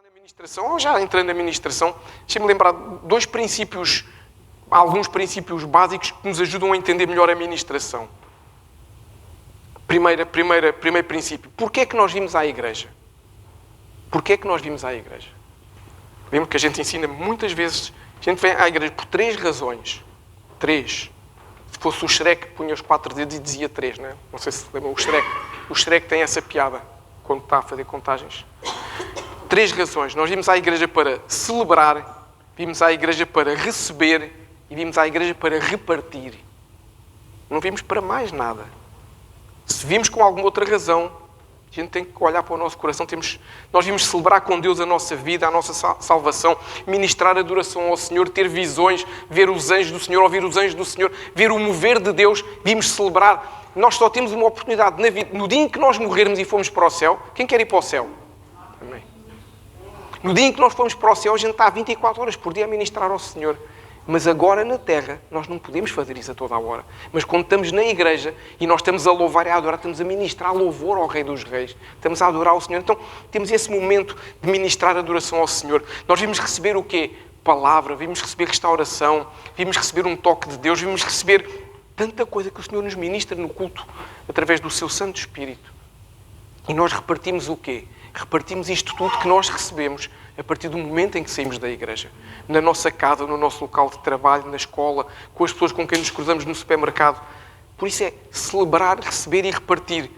na ministração, ou já entrando na ministração, deixa-me lembrar dois princípios, alguns princípios básicos que nos ajudam a entender melhor a ministração. Primeiro princípio. Porquê é que nós vimos à igreja? Porquê é que nós vimos à igreja? Lembro que a gente ensina muitas vezes, a gente vem à igreja por 3 razões. 3. Se fosse o Shrek, punha os 4 dedos e dizia 3, não é? Não sei se lembram, o Shrek tem essa piada quando está a fazer contagens. 3 razões. Nós vimos à igreja para celebrar, vimos à igreja para receber e vimos à igreja para repartir. Não vimos para mais nada. Se vimos com alguma outra razão, a gente tem que olhar para o nosso coração. Nós vimos celebrar com Deus a nossa vida, a nossa salvação, ministrar adoração ao Senhor, ter visões, ver os anjos do Senhor, ouvir os anjos do Senhor, ver o mover de Deus. Vimos celebrar. Nós só temos uma oportunidade na vida. No dia em que nós morrermos e formos para o céu, quem quer ir para o céu? Amém. No dia em que nós formos para o céu, a gente está 24 horas por dia a ministrar ao Senhor. Mas agora na terra, nós não podemos fazer isso a toda a hora. Mas quando estamos na igreja e nós estamos a louvar e a adorar, estamos a ministrar louvor ao Rei dos Reis. Estamos a adorar ao Senhor. Então, temos esse momento de ministrar adoração ao Senhor. Nós vimos receber o quê? Palavra, vimos receber restauração, vimos receber um toque de Deus, vimos receber tanta coisa que o Senhor nos ministra no culto através do seu Santo Espírito. E nós repartimos o quê? Repartimos isto tudo que nós recebemos a partir do momento em que saímos da igreja. Na nossa casa, no nosso local de trabalho, na escola, com as pessoas com quem nos cruzamos no supermercado. Por isso é celebrar, receber e repartir.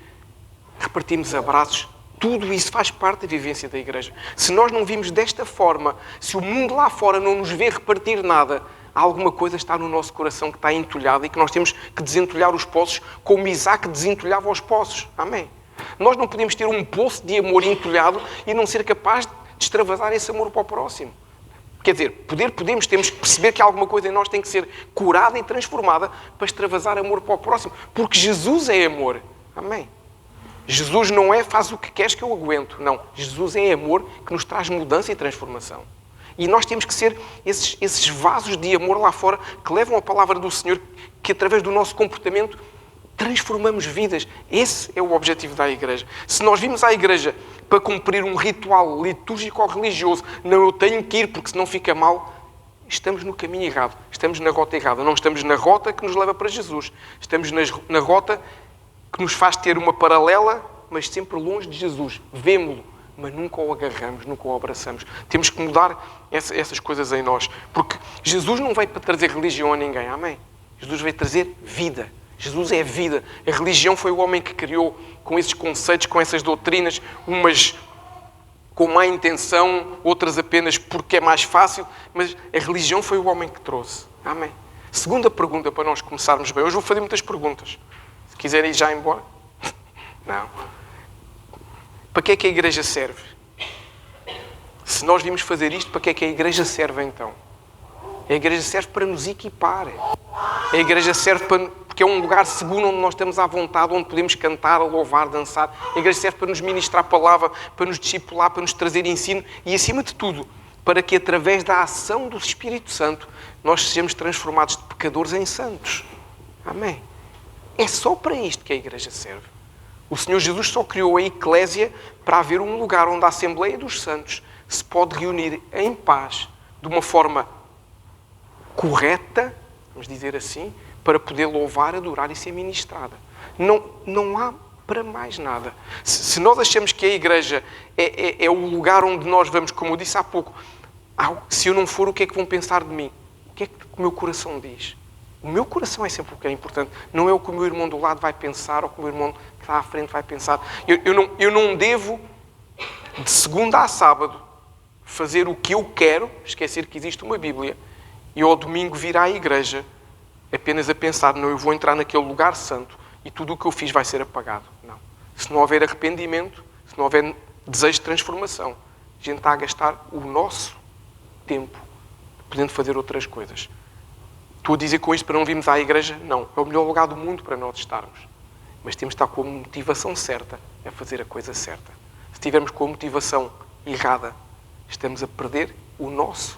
Repartimos abraços. Tudo isso faz parte da vivência da igreja. Se nós não vimos desta forma, se o mundo lá fora não nos vê repartir nada, alguma coisa está no nosso coração que está entulhada e que nós temos que desentulhar os poços como Isaac desentulhava os poços. Amém? Nós não podemos ter um poço de amor entulhado e não ser capaz de extravasar esse amor para o próximo. Quer dizer, podemos, temos que perceber que alguma coisa em nós tem que ser curada e transformada para extravasar amor para o próximo. Porque Jesus é amor. Amém? Jesus não é faz o que queres que eu aguento. Não. Jesus é amor que nos traz mudança e transformação. E nós temos que ser esses vasos de amor lá fora que levam a palavra do Senhor, que através do nosso comportamento transformamos vidas. Esse é o objetivo da igreja. Se nós vimos à igreja para cumprir um ritual litúrgico ou religioso, não, eu tenho que ir porque senão fica mal, estamos no caminho errado. Estamos na rota errada. Não estamos na rota que nos leva para Jesus. Estamos na rota que nos faz ter uma paralela, mas sempre longe de Jesus. Vemo-lo, mas nunca o agarramos, nunca o abraçamos. Temos que mudar essas coisas em nós. Porque Jesus não veio para trazer religião a ninguém. Amém? Jesus veio trazer vida. Jesus é vida. A religião foi o homem que criou com esses conceitos, com essas doutrinas, umas com má intenção, outras apenas porque é mais fácil, mas a religião foi o homem que trouxe. Amém? Segunda pergunta para nós começarmos bem. Hoje vou fazer muitas perguntas. Se quiserem ir já embora. Não. Para que é que a igreja serve? Se nós vimos fazer isto, para que é que a igreja serve então? A igreja serve para nos equipar. A igreja serve porque é um lugar seguro onde nós estamos à vontade, onde podemos cantar, louvar, dançar. A igreja serve para nos ministrar a palavra, para nos discipular, para nos trazer ensino e, acima de tudo, para que, através da ação do Espírito Santo, nós sejamos transformados de pecadores em santos. Amém? É só para isto que a igreja serve. O Senhor Jesus só criou a eclésia para haver um lugar onde a Assembleia dos Santos se pode reunir em paz, de uma forma correta, vamos dizer assim, para poder louvar, adorar e ser ministrada. Não há para mais nada. Se nós achamos que a igreja é o lugar onde nós vamos, como eu disse há pouco, se eu não for, o que é que vão pensar de mim? O que é que o meu coração diz? O meu coração é sempre o que é importante. Não é o que o meu irmão do lado vai pensar ou o que o meu irmão que está à frente vai pensar. Eu não devo, de segunda a sábado, fazer o que eu quero, esquecer que existe uma Bíblia, e ao domingo vir à igreja apenas a pensar, não, eu vou entrar naquele lugar santo e tudo o que eu fiz vai ser apagado. Não. Se não houver arrependimento, se não houver desejo de transformação, a gente está a gastar o nosso tempo podendo fazer outras coisas. Estou a dizer com isto para não virmos à igreja? Não. É o melhor lugar do mundo para nós estarmos. Mas temos de estar com a motivação certa a fazer a coisa certa. Se estivermos com a motivação errada, estamos a perder o nosso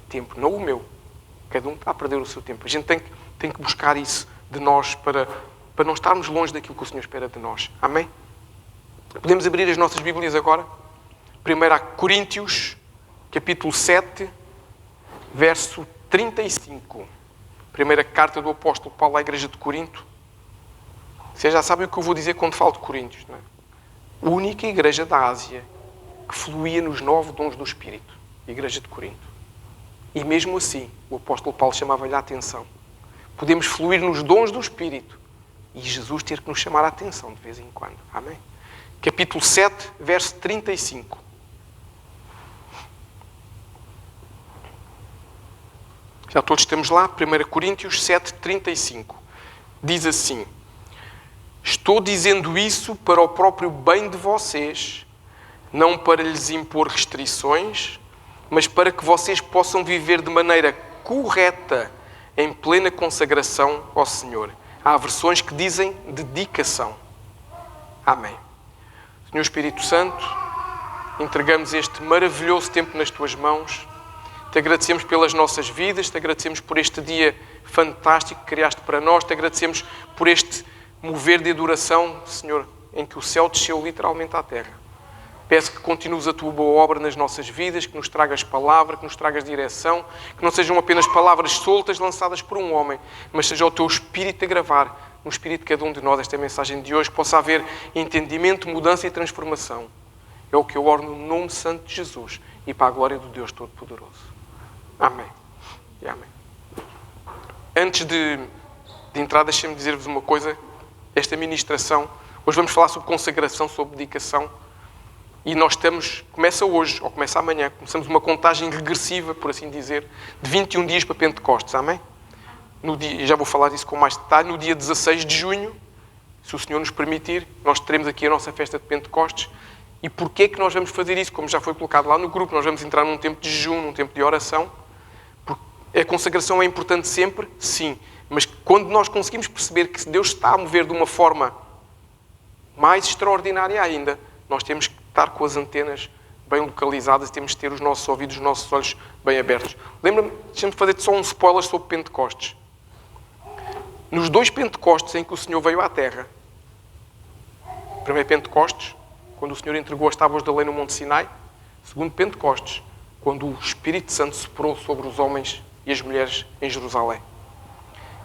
tempo, não o meu. Cada um está a perder o seu tempo. A gente tem que buscar isso de nós para não estarmos longe daquilo que o Senhor espera de nós. Amém? Podemos abrir as nossas Bíblias agora 1 Coríntios, capítulo 7, verso 35. Primeira carta do apóstolo Paulo à igreja de Corinto. Vocês já sabem o que eu vou dizer quando falo de Coríntios, não é? A única igreja da Ásia que fluía nos 9 dons do Espírito. A igreja de Corinto. E mesmo assim, o apóstolo Paulo chamava-lhe a atenção. Podemos fluir nos dons do Espírito e Jesus ter que nos chamar a atenção de vez em quando. Amém? Capítulo 7, verso 35. Já todos estamos lá. 1 Coríntios 7, 35. Diz assim: estou dizendo isso para o próprio bem de vocês, não para lhes impor restrições, mas para que vocês possam viver de maneira correta, em plena consagração ao Senhor. Há versões que dizem dedicação. Amém. Senhor Espírito Santo, entregamos este maravilhoso tempo nas Tuas mãos. Te agradecemos pelas nossas vidas, te agradecemos por este dia fantástico que criaste para nós, te agradecemos por este mover de adoração, Senhor, em que o céu desceu literalmente à terra. Peço que continues a Tua boa obra nas nossas vidas, que nos tragas palavra, que nos tragas direção, que não sejam apenas palavras soltas lançadas por um homem, mas seja o Teu Espírito a gravar no Espírito de cada um de nós esta mensagem de hoje, que possa haver entendimento, mudança e transformação. É o que eu oro no nome santo de Jesus e para a glória do Deus Todo-Poderoso. Amém. E amém. Antes de entrar, deixem-me dizer-vos uma coisa. Esta ministração, hoje vamos falar sobre consagração, sobre dedicação. E nós começa hoje, ou começa amanhã, começamos uma contagem regressiva, por assim dizer, de 21 dias para Pentecostes, amém? Já vou falar disso com mais detalhe. No dia 16 de junho, se o Senhor nos permitir, nós teremos aqui a nossa festa de Pentecostes. E porquê que nós vamos fazer isso? Como já foi colocado lá no grupo, nós vamos entrar num tempo de jejum, num tempo de oração. Porque a consagração é importante sempre? Sim. Mas quando nós conseguimos perceber que Deus está a mover de uma forma mais extraordinária ainda, nós temos que estar com as antenas bem localizadas e temos que ter os nossos ouvidos, os nossos olhos bem abertos. Lembra-me, deixa-me fazer só um spoiler sobre Pentecostes. Nos 2 Pentecostes em que o Senhor veio à Terra, primeiro Pentecostes, quando o Senhor entregou as tábuas da lei no Monte Sinai. Segundo Pentecostes, quando o Espírito Santo soprou sobre os homens e as mulheres em Jerusalém.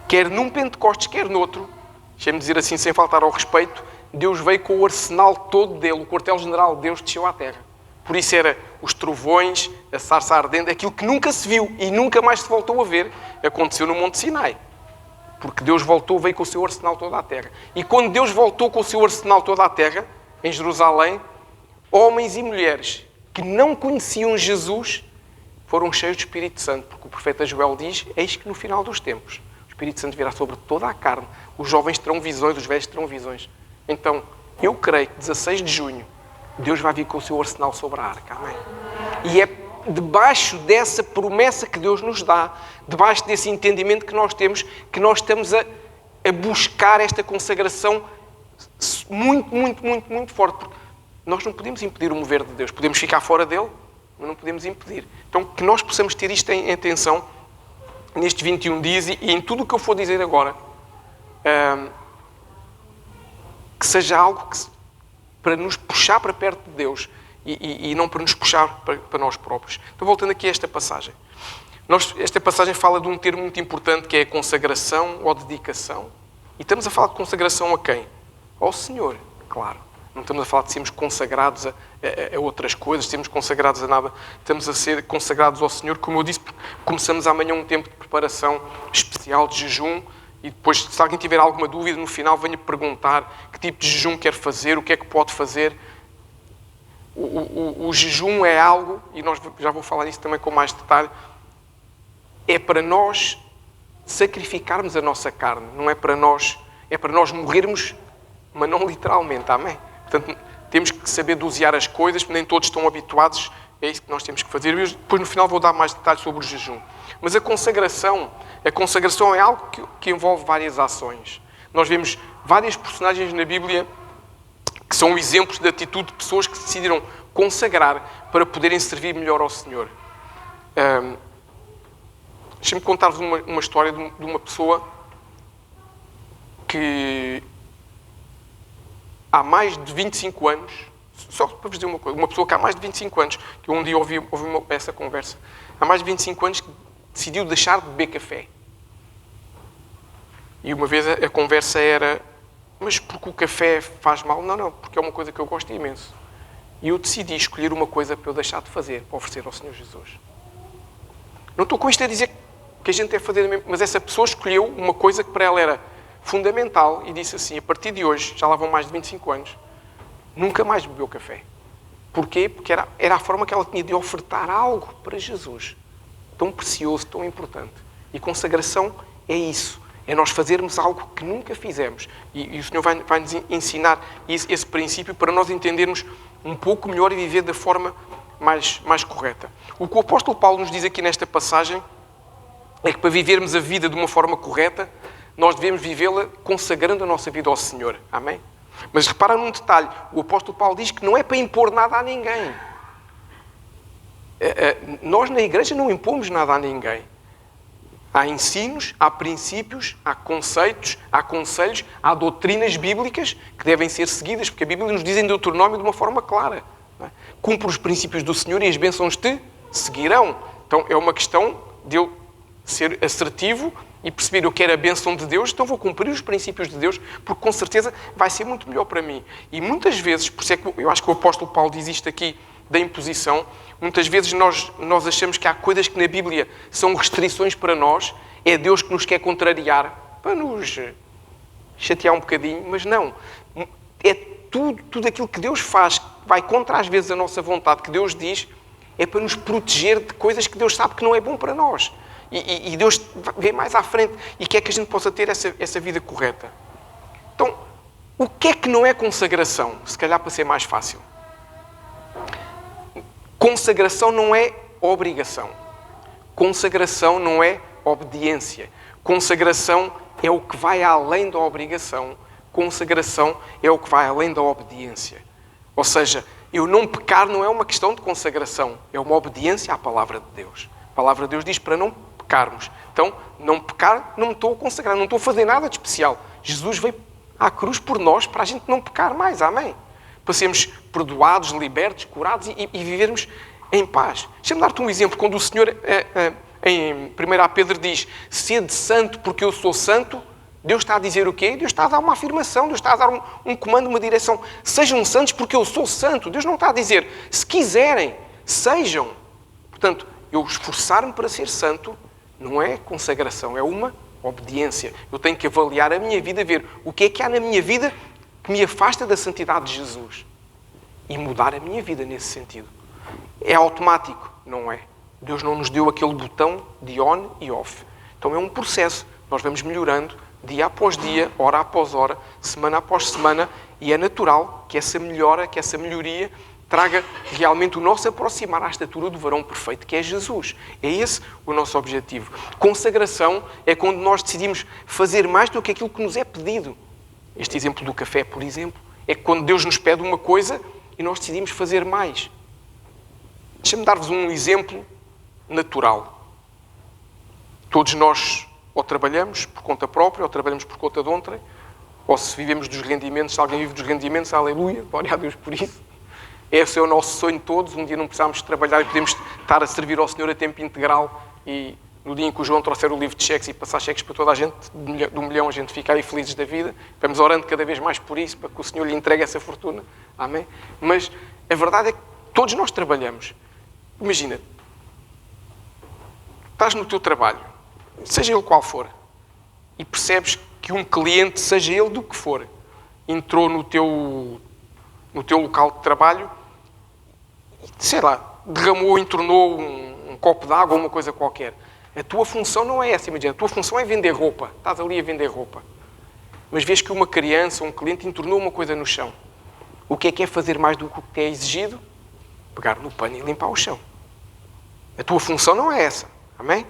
Quer num Pentecostes, quer noutro, deixa-me dizer assim sem faltar ao respeito, Deus veio com o arsenal todo dele, o quartel-general de Deus desceu à terra. Por isso era os trovões, a sarça ardente, aquilo que nunca se viu e nunca mais se voltou a ver, aconteceu no Monte Sinai. Porque Deus veio com o seu arsenal todo à terra. E quando Deus voltou com o seu arsenal todo à terra, em Jerusalém, homens e mulheres que não conheciam Jesus foram cheios do Espírito Santo. Porque o profeta Joel diz, eis que no final dos tempos, o Espírito Santo virá sobre toda a carne. Os jovens terão visões, os velhos terão visões. Então, eu creio que 16 de junho, Deus vai vir com o seu arsenal sobre a arca. Amém? E é debaixo dessa promessa que Deus nos dá, debaixo desse entendimento que nós temos, que nós estamos a buscar esta consagração muito, muito, muito, muito forte. Porque nós não podemos impedir o mover de Deus. Podemos ficar fora dele, mas não podemos impedir. Então, que nós possamos ter isto em atenção nestes 21 dias e em tudo o que eu for dizer agora. Que seja algo para nos puxar para perto de Deus e não para nos puxar para nós próprios. Então, voltando aqui a esta passagem. Esta passagem fala de um termo muito importante que é a consagração ou dedicação. E estamos a falar de consagração a quem? Ao Senhor, claro. Não estamos a falar de sermos consagrados a outras coisas, sermos consagrados a nada. Estamos a ser consagrados ao Senhor. Como eu disse, começamos amanhã um tempo de preparação especial de jejum. E depois, se alguém tiver alguma dúvida, no final venha perguntar que tipo de jejum quer fazer, o que é que pode fazer. O jejum é algo, e nós já vou falar isso também com mais detalhe, é para nós sacrificarmos a nossa carne. Não é para nós morrermos, mas não literalmente. Amém? Portanto, temos que saber dosear as coisas, nem todos estão habituados, é isso que nós temos que fazer. E depois, no final, vou dar mais detalhes sobre o jejum. Mas a consagração é algo que envolve várias ações. Nós vemos várias personagens na Bíblia que são exemplos de atitude de pessoas que decidiram consagrar para poderem servir melhor ao Senhor. Deixem-me contar-vos uma história de uma pessoa que há mais de 25 anos Só para vos dizer uma coisa. Uma pessoa que há mais de 25 anos, que eu um dia ouvi essa conversa, há mais de 25 anos que decidiu deixar de beber café. E uma vez a conversa era, mas porque o café faz mal? Não, porque é uma coisa que eu gosto imenso. E eu decidi escolher uma coisa para eu deixar de fazer, para oferecer ao Senhor Jesus. Não estou com isto a dizer que a gente deve fazer mesmo, mas essa pessoa escolheu uma coisa que para ela era fundamental e disse assim, a partir de hoje, já lá vão mais de 25 anos, nunca mais bebeu café. Porquê? Porque era a forma que ela tinha de ofertar algo para Jesus. Tão precioso, tão importante. E consagração é isso. É nós fazermos algo que nunca fizemos. E o Senhor vai nos ensinar esse princípio para nós entendermos um pouco melhor e viver da forma mais correta. O que o apóstolo Paulo nos diz aqui nesta passagem é que para vivermos a vida de uma forma correta, nós devemos vivê-la consagrando a nossa vida ao Senhor. Amém? Mas repara num detalhe. O apóstolo Paulo diz que não é para impor nada a ninguém. Nós na igreja não impomos nada a ninguém. Há ensinos, há princípios, há conceitos, há conselhos, há doutrinas bíblicas que devem ser seguidas, porque a Bíblia nos diz em Deuteronômio de uma forma clara. Não é? Cumpre os princípios do Senhor e as bênçãos te seguirão. Então é uma questão de eu ser assertivo e perceber eu quero a bênção de Deus, então vou cumprir os princípios de Deus, porque com certeza vai ser muito melhor para mim. E muitas vezes, por isso é que eu acho que o apóstolo Paulo diz isto aqui, da imposição, muitas vezes nós achamos que há coisas que na Bíblia são restrições para nós, é Deus que nos quer contrariar, para nos chatear um bocadinho, mas não. É tudo aquilo que Deus faz, que vai contra às vezes a nossa vontade, que Deus diz, é para nos proteger de coisas que Deus sabe que não é bom para nós. E Deus vê mais à frente e quer que a gente possa ter essa vida correta. Então, o que é que não é consagração? Se calhar para ser mais fácil. Consagração não é obrigação. Consagração não é obediência. Consagração é o que vai além da obrigação. Consagração é o que vai além da obediência. Ou seja, eu não pecar não é uma questão de consagração, é uma obediência à palavra de Deus. A palavra de Deus diz para não pecarmos. Então, não pecar, não me estou a consagrar, não estou a fazer nada de especial. Jesus veio à cruz por nós para a gente não pecar mais. Amém? Para sermos perdoados, libertos, curados e vivermos em paz. Deixa-me dar-te um exemplo. Quando o Senhor, em 1 Pedro, diz sede santo porque eu sou santo, Deus está a dizer o quê? Deus está a dar uma afirmação, Deus está a dar um comando, uma direção. Sejam santos porque eu sou santo. Deus não está a dizer, se quiserem, sejam. Portanto, eu esforçar-me para ser santo não é consagração, é uma obediência. Eu tenho que avaliar a minha vida, ver o que é que há na minha vida que me afasta da santidade de Jesus e mudar a minha vida nesse sentido. É automático? Não é. Deus não nos deu aquele botão de on e off. Então é um processo. Nós vamos melhorando dia após dia, hora após hora, semana após semana, e é natural que essa melhora, que essa melhoria traga realmente o nosso aproximar à estatura do varão perfeito, que é Jesus. É esse o nosso objetivo. Consagração é quando nós decidimos fazer mais do que aquilo que nos é pedido. Este exemplo do café, por exemplo, é quando Deus nos pede uma coisa e nós decidimos fazer mais. Deixa-me dar-vos um exemplo natural. Todos nós ou trabalhamos por conta própria, ou trabalhamos por conta de outrem, ou se vivemos dos rendimentos, se alguém vive dos rendimentos, aleluia, glória a Deus por isso. Esse é o nosso sonho de todos, um dia não precisamos trabalhar e podemos estar a servir ao Senhor a tempo integral e no dia em que o João trouxer o livro de cheques e passar cheques para toda a gente, do milhão a gente fica aí felizes da vida, vamos orando cada vez mais por isso, para que o Senhor lhe entregue essa fortuna. Amém? Mas a verdade é que todos nós trabalhamos. Imagina, estás no teu trabalho, seja ele qual for, e percebes que um cliente, seja ele do que for, entrou no teu local de trabalho, sei lá, derramou, entornou um copo de água ou uma coisa qualquer. A tua função não é essa, imagina. A tua função é vender roupa. Estás ali a vender roupa. Mas vês que uma criança, um cliente, entornou uma coisa no chão. O que é fazer mais do que é exigido? Pegar no pano e limpar o chão. A tua função não é essa. Amém?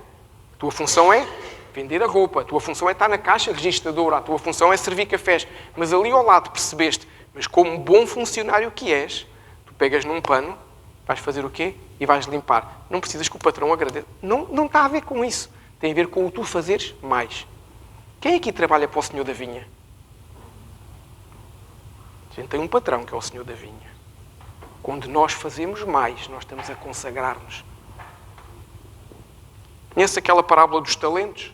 A tua função é vender a roupa. A tua função é estar na caixa registradora. A tua função é servir cafés. Mas ali ao lado percebeste, mas como bom funcionário que és, tu pegas num pano, vais fazer o quê? E vais limpar. Não precisas que o patrão agradeça. Não está a ver com isso. Tem a ver com o tu fazeres mais. Quem aqui trabalha para o Senhor da Vinha? A gente tem um patrão que é o Senhor da Vinha. Quando nós fazemos mais, nós estamos a consagrar-nos. Conhece aquela parábola dos talentos?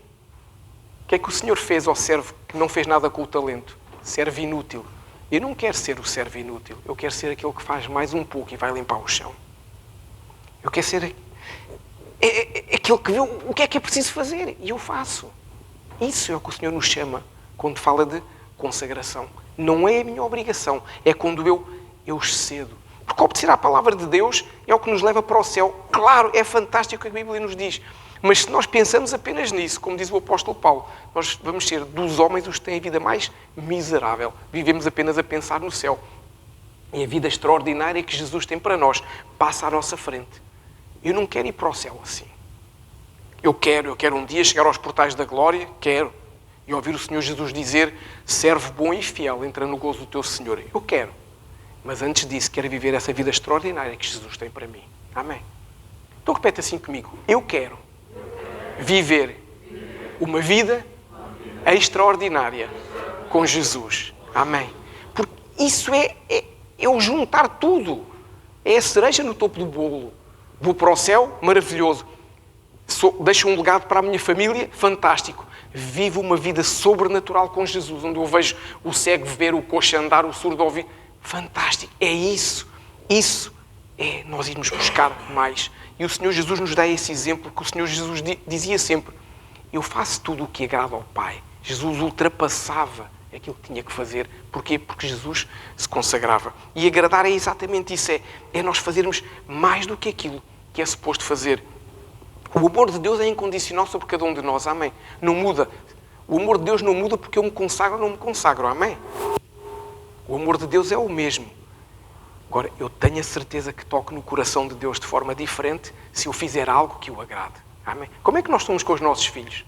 O que é que o Senhor fez ao servo que não fez nada com o talento? Servo inútil. Eu não quero ser o servo inútil. Eu quero ser aquele que faz mais um pouco e vai limpar o chão. Eu quero ser aquele que vê o que é preciso fazer. E eu faço. Isso é o que o Senhor nos chama quando fala de consagração. Não é a minha obrigação. É quando eu excedo. Porque obedecer à palavra de Deus é o que nos leva para o céu. Claro, é fantástico o que a Bíblia nos diz. Mas se nós pensamos apenas nisso, como diz o apóstolo Paulo, nós vamos ser dos homens os que têm a vida mais miserável. Vivemos apenas a pensar no céu. E a vida extraordinária que Jesus tem para nós passa à nossa frente. Eu não quero ir para o céu assim. Eu quero um dia chegar aos portais da glória, e ouvir o Senhor Jesus dizer: servo bom e fiel, entra no gozo do teu Senhor. Eu quero. Mas antes disso, quero viver essa vida extraordinária que Jesus tem para mim. Amém? Então repete assim comigo. Eu quero viver uma vida extraordinária com Jesus. Amém? Porque isso é o juntar tudo. É a cereja no topo do bolo. Vou para o céu, maravilhoso. Deixo um legado para a minha família, fantástico. Vivo uma vida sobrenatural com Jesus, onde eu vejo o cego ver, o coxo andar, o surdo ouvir. Fantástico. É isso. Isso é nós irmos buscar mais. E o Senhor Jesus nos dá esse exemplo, que o Senhor Jesus dizia sempre: eu faço tudo o que agrada ao Pai. Jesus ultrapassava aquilo que tinha que fazer. Porquê? Porque Jesus se consagrava. E agradar é exatamente isso. É nós fazermos mais do que aquilo que é suposto fazer. O amor de Deus é incondicional sobre cada um de nós. Amém? Não muda. O amor de Deus não muda porque eu me consagro ou não me consagro. Amém? O amor de Deus é o mesmo. Agora, eu tenho a certeza que toco no coração de Deus de forma diferente se eu fizer algo que o agrade. Amém? Como é que nós somos com os nossos filhos?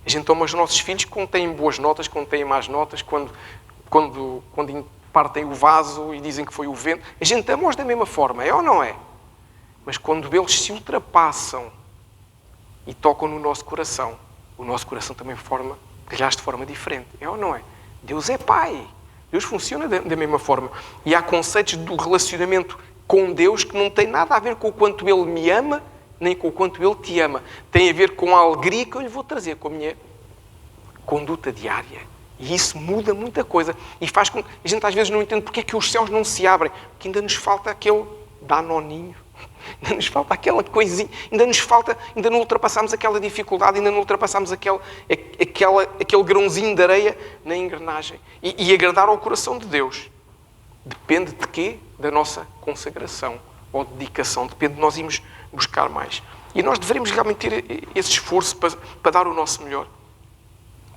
A gente toma os nossos filhos quando têm boas notas, quando têm más notas, quando partem o vaso e dizem que foi o vento. A gente ama-os da mesma forma, é ou não é? Mas quando eles se ultrapassam e tocam no nosso coração, o nosso coração também reage de forma diferente, é ou não é? Deus é Pai. Deus funciona da mesma forma. E há conceitos do relacionamento com Deus que não têm nada a ver com o quanto Ele me ama, nem com o quanto Ele te ama. Tem a ver com a alegria que eu lhe vou trazer, com a minha conduta diária. E isso muda muita coisa. E faz com que a gente às vezes não entende porque é que os céus não se abrem. Porque ainda nos falta aquele danoninho. Ainda nos falta aquela coisinha. Ainda não ultrapassamos aquela dificuldade, ainda não ultrapassamos aquele grãozinho de areia na engrenagem. E agradar ao coração de Deus depende de quê? Da nossa consagração ou dedicação. Depende de nós irmos buscar mais. E nós devemos realmente ter esse esforço para dar o nosso melhor.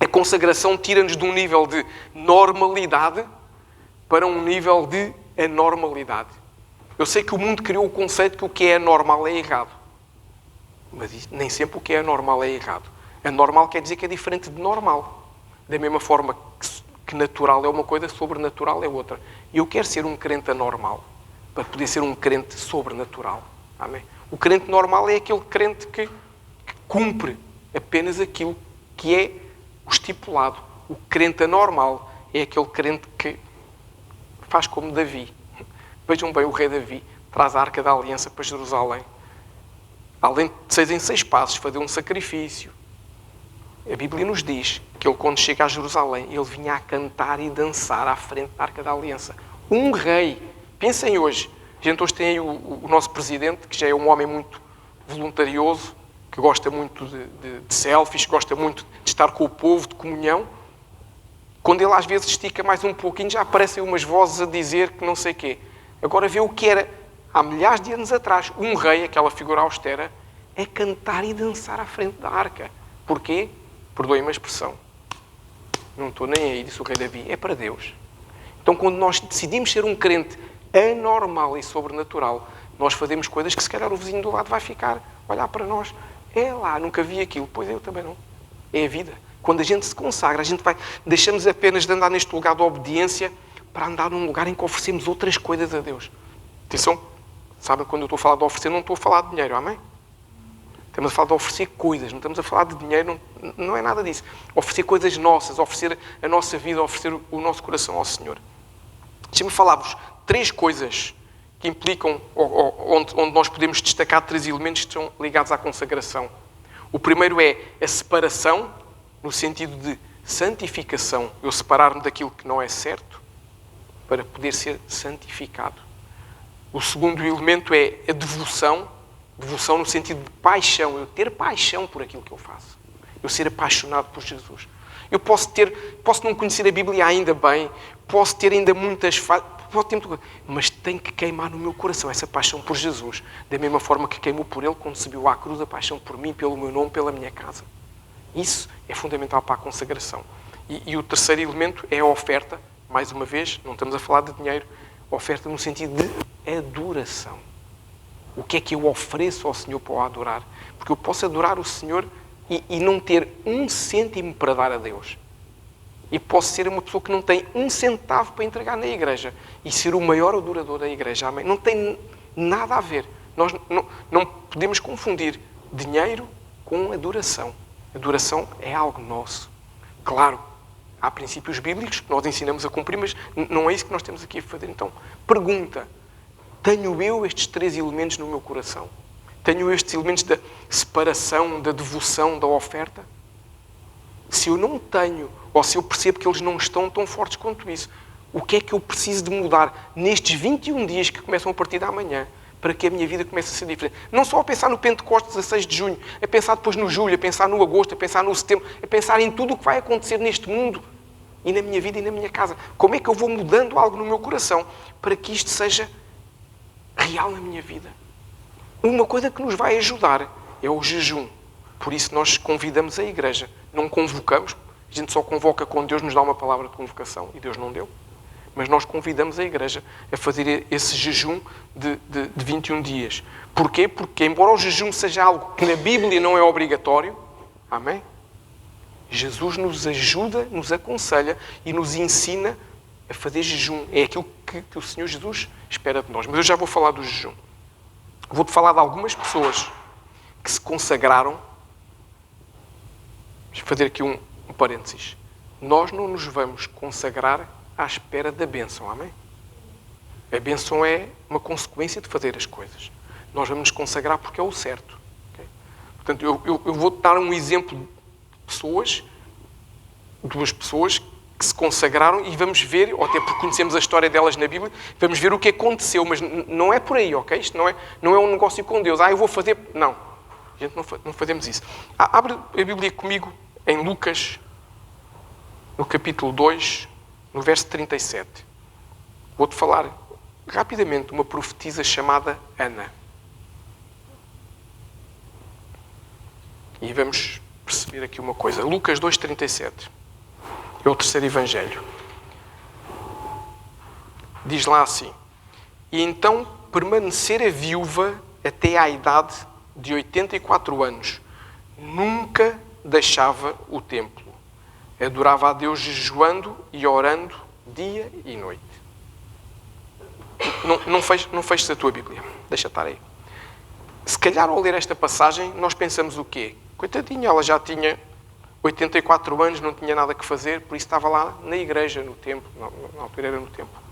A consagração tira-nos de um nível de normalidade para um nível de anormalidade. Eu sei que o mundo criou o conceito que o que é anormal é errado. Mas nem sempre o que é anormal é errado. Anormal quer dizer que é diferente de normal. Da mesma forma que natural é uma coisa, sobrenatural é outra. E eu quero ser um crente anormal para poder ser um crente sobrenatural. Amém? O crente normal é aquele crente que cumpre apenas aquilo que é o estipulado. O crente anormal é aquele crente que faz como Davi. Vejam bem, o rei Davi traz a Arca da Aliança para Jerusalém. Além de 6 em 6 passos, fazer um sacrifício. A Bíblia nos diz que ele, quando chega a Jerusalém, ele vinha a cantar e dançar à frente da Arca da Aliança. Um rei. Pensem hoje. A gente hoje tem aí o nosso presidente, que já é um homem muito voluntarioso, que gosta muito de selfies, gosta muito de estar com o povo, de comunhão. Quando ele às vezes estica mais um pouquinho, já aparecem umas vozes a dizer que não sei o quê. Agora vê o que era, há milhares de anos atrás, um rei, aquela figura austera, a cantar e dançar à frente da arca. Porquê? Perdoem-me a expressão. Não estou nem aí, disse o rei Davi. É para Deus. Então, quando nós decidimos ser um crente anormal e sobrenatural, nós fazemos coisas que se calhar o vizinho do lado vai ficar, olhar para nós. É lá, nunca vi aquilo. Pois eu também não. É a vida. Quando a gente se consagra, deixamos apenas de andar neste lugar de obediência para andar num lugar em que oferecemos outras coisas a Deus. Atenção, sabem, quando eu estou a falar de oferecer, não estou a falar de dinheiro, amém? Estamos a falar de oferecer coisas, não estamos a falar de dinheiro, não é nada disso. Oferecer coisas nossas, oferecer a nossa vida, oferecer o nosso coração ao Senhor. Deixem-me falar-vos 3 coisas que implicam, onde nós podemos destacar 3 elementos que estão ligados à consagração. O primeiro é a separação, no sentido de santificação. Eu separar-me daquilo que não é certo para poder ser santificado. O segundo elemento é a devoção. Devoção no sentido de paixão. Eu ter paixão por aquilo que eu faço. Eu ser apaixonado por Jesus. Eu posso não conhecer a Bíblia ainda bem, posso ter ainda muitas falhas, mas tem que queimar no meu coração essa paixão por Jesus. Da mesma forma que queimou por Ele quando subiu à cruz, a paixão por mim, pelo meu nome, pela minha casa. Isso é fundamental para a consagração. E o terceiro elemento é a oferta. Mais uma vez, não estamos a falar de dinheiro. Oferta no sentido de adoração. O que é que eu ofereço ao Senhor para o adorar? Porque eu posso adorar o Senhor e não ter 1 cêntimo para dar a Deus. E posso ser uma pessoa que não tem 1 centavo para entregar na igreja e ser o maior adorador da igreja. Amém? Não tem nada a ver. Nós não podemos confundir dinheiro com adoração. Adoração é algo nosso. Claro, há princípios bíblicos que nós ensinamos a cumprir, mas não é isso que nós temos aqui a fazer. Então, pergunta: tenho eu estes 3 elementos no meu coração? Tenho estes elementos da separação, da devoção, da oferta? Se eu não tenho, ou se eu percebo que eles não estão tão fortes quanto isso, o que é que eu preciso de mudar nestes 21 dias que começam a partir da manhã para que a minha vida comece a ser diferente? Não só a pensar no Pentecostes 16 de junho, a pensar depois no julho, a pensar no agosto, a pensar no setembro, a pensar em tudo o que vai acontecer neste mundo e na minha vida e na minha casa. Como é que eu vou mudando algo no meu coração para que isto seja real na minha vida? Uma coisa que nos vai ajudar é o jejum. Por isso nós convidamos a igreja. Não convocamos. A gente só convoca quando Deus nos dá uma palavra de convocação e Deus não deu. Mas nós convidamos a igreja a fazer esse jejum de 21 dias. Porquê? Porque embora o jejum seja algo que na Bíblia não é obrigatório, amém? Jesus nos ajuda, nos aconselha e nos ensina a fazer jejum. É aquilo que o Senhor Jesus espera de nós. Mas eu já vou falar do jejum. Vou-te falar de algumas pessoas que se consagraram. Vou fazer aqui um parênteses. Nós não nos vamos consagrar à espera da bênção, amém? A bênção é uma consequência de fazer as coisas. Nós vamos nos consagrar porque é o certo. Okay? Portanto, eu vou-te dar um exemplo de pessoas, 2 pessoas que se consagraram e vamos ver, ou até porque conhecemos a história delas na Bíblia, vamos ver o que aconteceu, mas não é por aí, ok? Isto não é um negócio com Deus. Eu vou fazer... Não. A gente não fazemos isso. Abre a Bíblia comigo em Lucas, no capítulo 2, no verso 37. Vou-te falar rapidamente de uma profetisa chamada Ana. E vamos perceber aqui uma coisa. Lucas 2,37. É o terceiro evangelho. Diz lá assim: e então permanecera viúva até à idade de 84 anos. Nunca deixava o templo. Adorava a Deus jejuando e orando dia e noite. Não feches a tua Bíblia. Deixa estar aí. Se calhar ao ler esta passagem nós pensamos o quê? Coitadinha, ela já tinha 84 anos, não tinha nada que fazer, por isso estava lá na igreja, no templo. Na altura era no templo.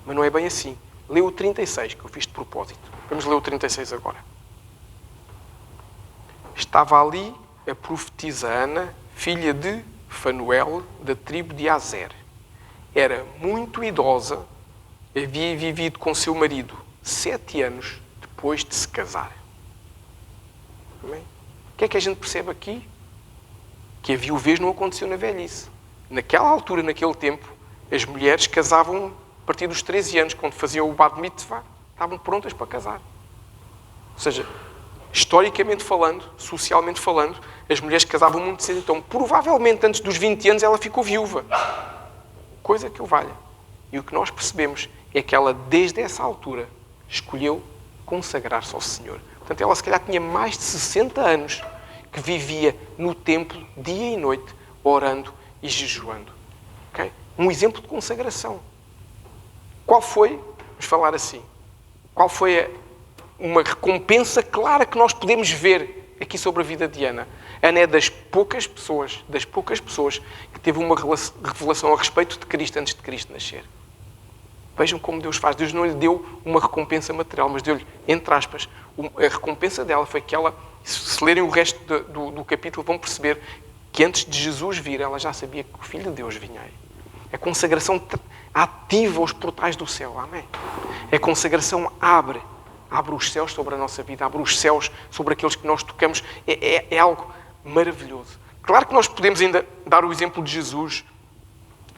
Mas não é bem assim. Lê o 36, que eu fiz de propósito. Vamos ler o 36 agora. Estava ali a profetisa Ana, filha de Fanuel, da tribo de Azer. Era muito idosa, havia vivido com seu marido 7 anos depois de se casar. Amém? O que é que a gente percebe aqui? Que a viuvez não aconteceu na velhice. Naquela altura, naquele tempo, as mulheres casavam a partir dos 13 anos, quando faziam o Bar Mitzvah, estavam prontas para casar. Ou seja, historicamente falando, socialmente falando, as mulheres casavam muito cedo. Então, provavelmente, antes dos 20 anos, ela ficou viúva. Coisa que o valha. E o que nós percebemos é que ela, desde essa altura, escolheu consagrar-se ao Senhor. Portanto, ela se calhar tinha mais de 60 anos que vivia no templo, dia e noite, orando e jejuando. Okay? Um exemplo de consagração. Qual foi, vamos falar assim, qual foi uma recompensa clara que nós podemos ver aqui sobre a vida de Ana? Ana é das poucas pessoas que teve uma revelação a respeito de Cristo antes de Cristo nascer. Vejam como Deus faz. Deus não lhe deu uma recompensa material, mas deu-lhe, entre aspas, a recompensa dela foi que ela, se lerem o resto do capítulo, vão perceber que antes de Jesus vir, ela já sabia que o Filho de Deus vinha aí. A consagração ativa os portais do céu. Amém? A consagração abre os céus sobre a nossa vida, abre os céus sobre aqueles que nós tocamos. É algo maravilhoso. Claro que nós podemos ainda dar o exemplo de Jesus.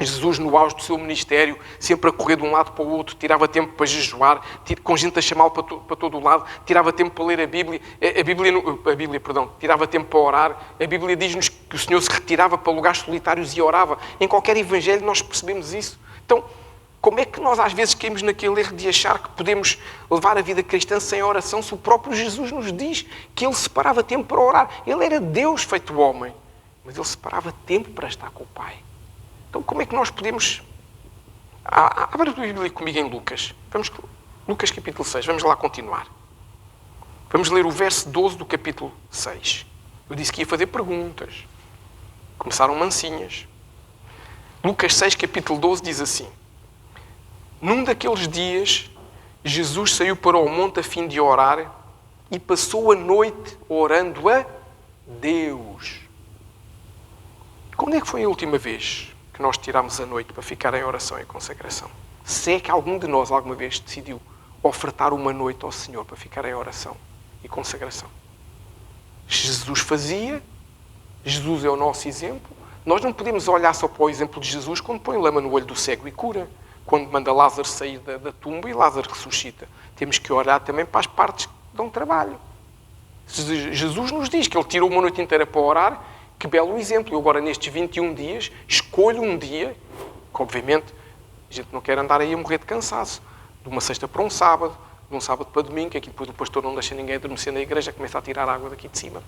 Jesus, no auge do seu ministério, sempre a correr de um lado para o outro, tirava tempo para jejuar, com gente a chamá-lo para todo o lado, tirava tempo para ler a Bíblia, tirava tempo para orar. A Bíblia diz-nos que o Senhor se retirava para lugares solitários e orava. Em qualquer evangelho nós percebemos isso. Então, como é que nós às vezes caímos naquele erro de achar que podemos levar a vida cristã sem oração, se o próprio Jesus nos diz que Ele separava tempo para orar? Ele era Deus feito homem, mas Ele separava tempo para estar com o Pai. Então, como é que nós podemos... Abra a Bíblia comigo em Lucas. Lucas capítulo 6. Vamos lá continuar. Vamos ler o verso 12 do capítulo 6. Eu disse que ia fazer perguntas. Começaram mansinhas. Lucas 6, capítulo 12, diz assim: Num daqueles dias, Jesus saiu para o monte a fim de orar e passou a noite orando a Deus. Quando é que foi a última vez que nós tirámos a noite para ficar em oração e consagração? Se é que algum de nós alguma vez decidiu ofertar uma noite ao Senhor para ficar em oração e consagração. Jesus fazia, Jesus é o nosso exemplo. Nós não podemos olhar só para o exemplo de Jesus quando põe lama no olho do cego e cura, quando manda Lázaro sair da tumba e Lázaro ressuscita. Temos que olhar também para as partes que dão trabalho. Jesus nos diz que Ele tirou uma noite inteira para orar. Que belo exemplo. Eu agora, nestes 21 dias, escolho um dia, que obviamente a gente não quer andar aí a morrer de cansaço, de uma sexta para um sábado, de um sábado para domingo, que aqui depois o pastor não deixa ninguém adormecer na igreja, começa a tirar água daqui de cima,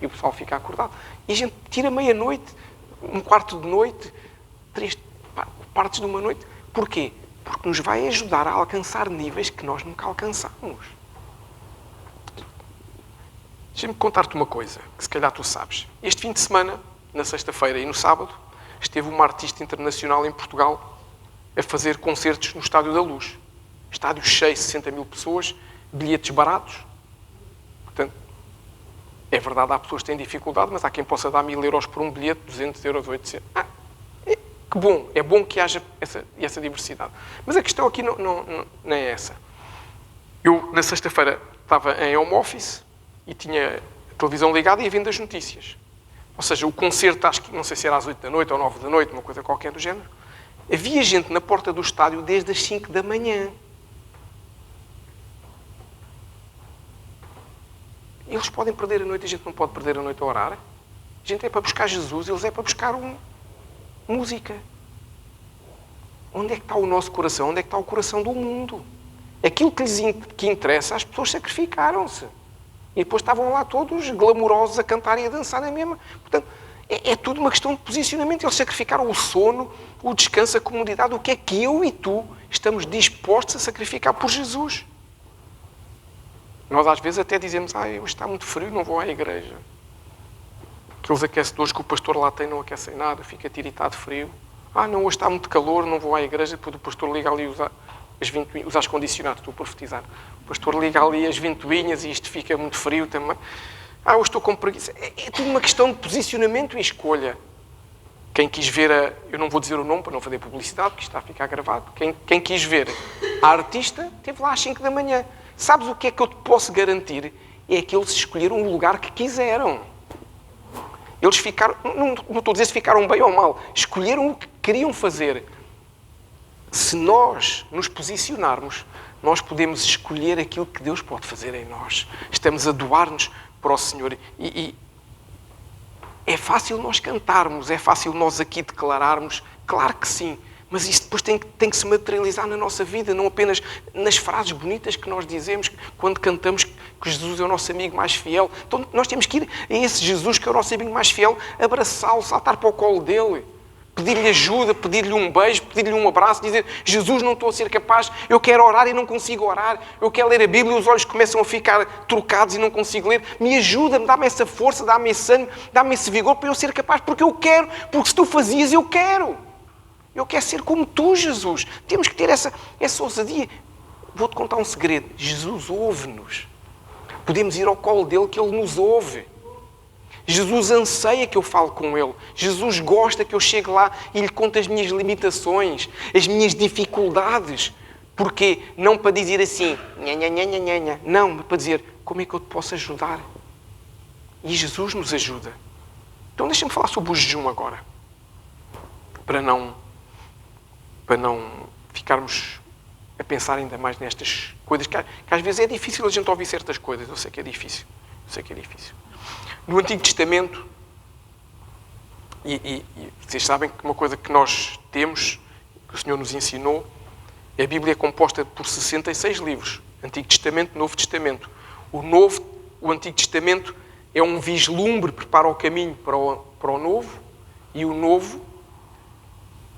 e o pessoal fica acordado. E a gente tira meia-noite, um quarto de noite, 3 partes de uma noite. Porquê? Porque nos vai ajudar a alcançar níveis que nós nunca alcançamos. Deixa-me contar-te uma coisa, que se calhar tu sabes. Este fim de semana, na sexta-feira e no sábado, esteve uma artista internacional em Portugal a fazer concertos no Estádio da Luz. Estádio cheio, 60 mil pessoas, bilhetes baratos. Portanto, é verdade, há pessoas que têm dificuldade, mas há quem possa dar 1000 euros por um bilhete, 200 euros, 800. Que bom, é bom que haja essa diversidade. Mas a questão aqui não é essa. Eu, na sexta-feira, estava em home office e tinha a televisão ligada e ia vendo as notícias. Ou seja, o concerto, acho que não sei se era às 8 da noite ou 9 da noite, uma coisa qualquer do género. Havia gente na porta do estádio desde as 5 da manhã. Eles podem perder a noite, a gente não pode perder a noite a orar. A gente é para buscar Jesus, eles é para buscar música. Onde é que está o nosso coração? Onde é que está o coração do mundo? Aquilo que lhes interessa, as pessoas sacrificaram-se. E depois estavam lá todos glamourosos a cantar e a dançar na mesma. Portanto, é tudo uma questão de posicionamento. Eles sacrificaram o sono, o descanso, a comodidade. O que é que eu e tu estamos dispostos a sacrificar por Jesus? Nós às vezes até dizemos, hoje está muito frio, não vou à igreja. Aqueles aquecedores que o pastor lá tem não aquecem nada, fica tiritado de frio. Não, hoje está muito calor, não vou à igreja. Depois o pastor liga ali os ar-condicionados, estou a profetizar. O pastor liga ali as ventoinhas e isto fica muito frio também. Hoje estou com preguiça. É tudo uma questão de posicionamento e escolha. Quem quis ver eu não vou dizer o nome para não fazer publicidade, porque isto está a ficar gravado. Quem quis ver a artista, esteve lá às 5 da manhã. Sabes o que é que eu te posso garantir? É que eles escolheram o lugar que quiseram. Eles ficaram, não estou a dizer se ficaram bem ou mal, escolheram o que queriam fazer. Se nós nos posicionarmos, nós podemos escolher aquilo que Deus pode fazer em nós. Estamos a doar-nos para o Senhor. E é fácil nós cantarmos, é fácil nós aqui declararmos, claro que sim, mas isso depois tem que se materializar na nossa vida, não apenas nas frases bonitas que nós dizemos quando cantamos que Jesus é o nosso amigo mais fiel. Então nós temos que ir a esse Jesus que é o nosso amigo mais fiel, abraçá-lo, saltar para o colo dele, pedir-lhe ajuda, pedir-lhe um beijo, pedir-lhe um abraço, dizer, Jesus, não estou a ser capaz, eu quero orar e não consigo orar, eu quero ler a Bíblia e os olhos começam a ficar trocados e não consigo ler, me ajuda, dá-me essa força, dá-me esse ânimo, dá-me esse vigor para eu ser capaz, porque eu quero, porque se tu fazias, eu quero. Eu quero ser como tu, Jesus. Temos que ter essa ousadia. Vou-te contar um segredo. Jesus ouve-nos. Podemos ir ao colo dele que ele nos ouve. Jesus anseia que eu fale com ele. Jesus gosta que eu chegue lá e lhe conte as minhas limitações, as minhas dificuldades. Porquê? Não para dizer assim, nha. Não, para dizer, como é que eu te posso ajudar? E Jesus nos ajuda. Então deixa-me falar sobre o jejum agora. Para não ficarmos a pensar ainda mais nestas coisas que às vezes é difícil a gente ouvir certas coisas. Eu sei que é difícil. No Antigo Testamento, e vocês sabem que uma coisa que nós temos, que o Senhor nos ensinou, a Bíblia é composta por 66 livros. Antigo Testamento, Novo Testamento. O Antigo Testamento é um vislumbre, prepara o caminho para o Novo, e o Novo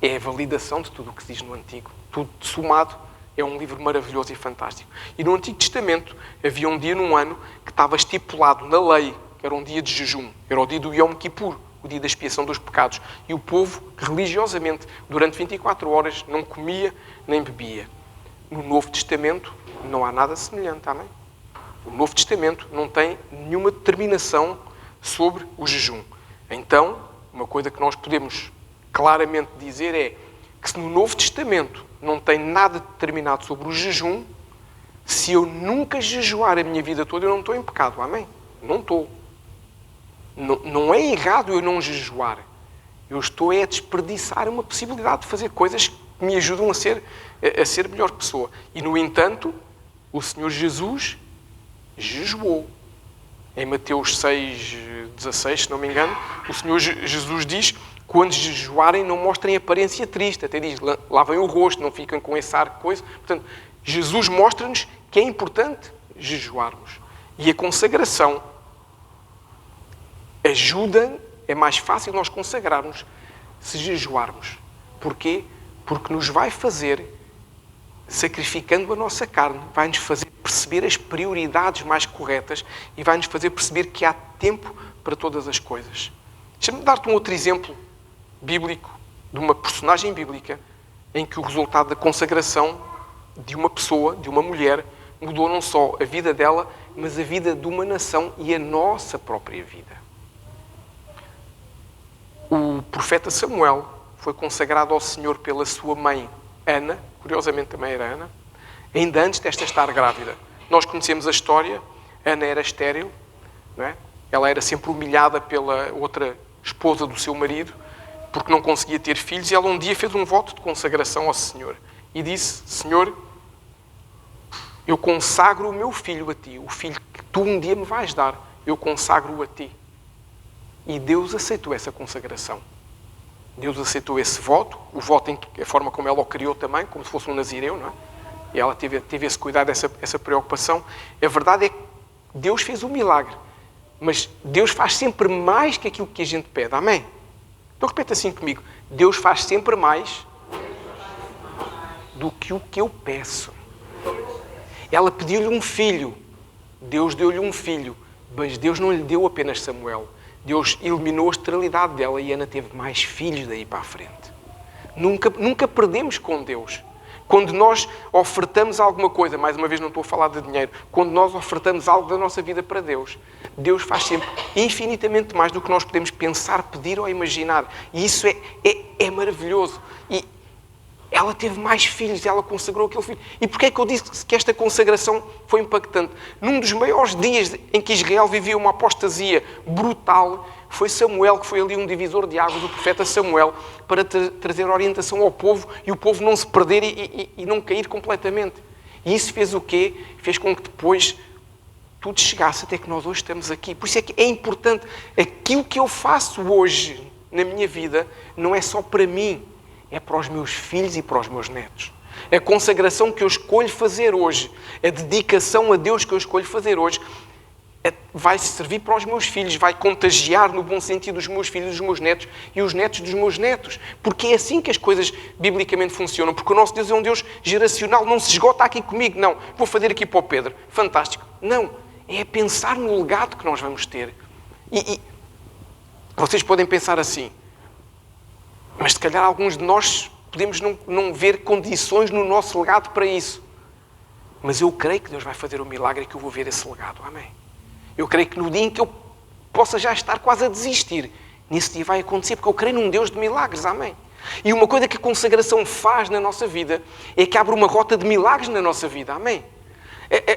é a validação de tudo o que se diz no Antigo. Tudo somado é um livro maravilhoso e fantástico. E no Antigo Testamento havia um dia num ano que estava estipulado na lei, que era um dia de jejum. Era o dia do Yom Kippur, o dia da expiação dos pecados. E o povo, religiosamente, durante 24 horas, não comia nem bebia. No Novo Testamento não há nada semelhante, amém? O Novo Testamento não tem nenhuma determinação sobre o jejum. Então, uma coisa que nós podemos claramente dizer é que se no Novo Testamento não tem nada determinado sobre o jejum, se eu nunca jejuar a minha vida toda, eu não estou em pecado, amém? Não estou. Não é errado eu não jejuar. Eu estou a desperdiçar uma possibilidade de fazer coisas que me ajudam a ser melhor pessoa. E, no entanto, o Senhor Jesus jejuou. Em Mateus 6,16, se não me engano, o Senhor Jesus diz: quando jejuarem, não mostrem aparência triste. Até diz, lavem o rosto, não fiquem com esse ar de coisa. Portanto, Jesus mostra-nos que é importante jejuarmos. E a consagração ajuda, é mais fácil nós consagrarmos se jejuarmos. Porquê? Porque nos vai fazer, sacrificando a nossa carne, vai-nos fazer perceber as prioridades mais corretas e vai-nos fazer perceber que há tempo para todas as coisas. Deixa-me dar-te um outro exemplo bíblico, de uma personagem bíblica, em que o resultado da consagração de uma pessoa, de uma mulher, mudou não só a vida dela, mas a vida de uma nação e a nossa própria vida. O profeta Samuel foi consagrado ao Senhor pela sua mãe, Ana, curiosamente também era Ana, ainda antes desta estar grávida. Nós conhecemos a história, Ana era estéril, não é? Ela era sempre humilhada pela outra esposa do seu marido, porque não conseguia ter filhos, e ela um dia fez um voto de consagração ao Senhor. E disse, Senhor, eu consagro o meu filho a Ti, o filho que Tu um dia me vais dar, eu consagro-o a Ti. E Deus aceitou essa consagração. Deus aceitou esse voto, o voto em a forma como ela o criou também, como se fosse um nazireu, não é? E ela teve esse cuidado, essa preocupação. A verdade é que Deus fez um milagre, mas Deus faz sempre mais que aquilo que a gente pede, amém? Então repete assim comigo, Deus faz sempre mais do que o que eu peço. Ela pediu-lhe um filho, Deus deu-lhe um filho, mas Deus não lhe deu apenas Samuel. Deus eliminou a esterilidade dela e Ana teve mais filhos daí para a frente. Nunca perdemos com Deus. Quando nós ofertamos alguma coisa, mais uma vez não estou a falar de dinheiro, quando nós ofertamos algo da nossa vida para Deus, Deus faz sempre infinitamente mais do que nós podemos pensar, pedir ou imaginar. E isso é maravilhoso. E ela teve mais filhos, ela consagrou aquele filho. E porquê é que eu disse que esta consagração foi impactante? Num dos maiores dias em que Israel vivia uma apostasia brutal, foi Samuel, que foi ali um divisor de águas, o profeta Samuel, para trazer orientação ao povo e o povo não se perder e não cair completamente. E isso fez o quê? Fez com que depois tudo chegasse até que nós hoje estamos aqui. Por isso é que é importante. Aquilo que eu faço hoje na minha vida não é só para mim, é para os meus filhos e para os meus netos. A consagração que eu escolho fazer hoje, a dedicação a Deus que eu escolho fazer hoje, vai servir para os meus filhos, vai contagiar no bom sentido os meus filhos, os meus netos e os netos dos meus netos. Porque é assim que as coisas biblicamente funcionam. Porque o nosso Deus é um Deus geracional, não se esgota aqui comigo, não. Vou fazer aqui para o Pedro, fantástico. Não, é pensar no legado que nós vamos ter. E vocês podem pensar assim, mas se calhar alguns de nós podemos não ver condições no nosso legado para isso. Mas eu creio que Deus vai fazer um milagre e que eu vou ver esse legado. Amém. Eu creio que no dia em que eu possa já estar quase a desistir, nesse dia vai acontecer, porque eu creio num Deus de milagres. Amém. E uma coisa que a consagração faz na nossa vida é que abre uma rota de milagres na nossa vida. Amém.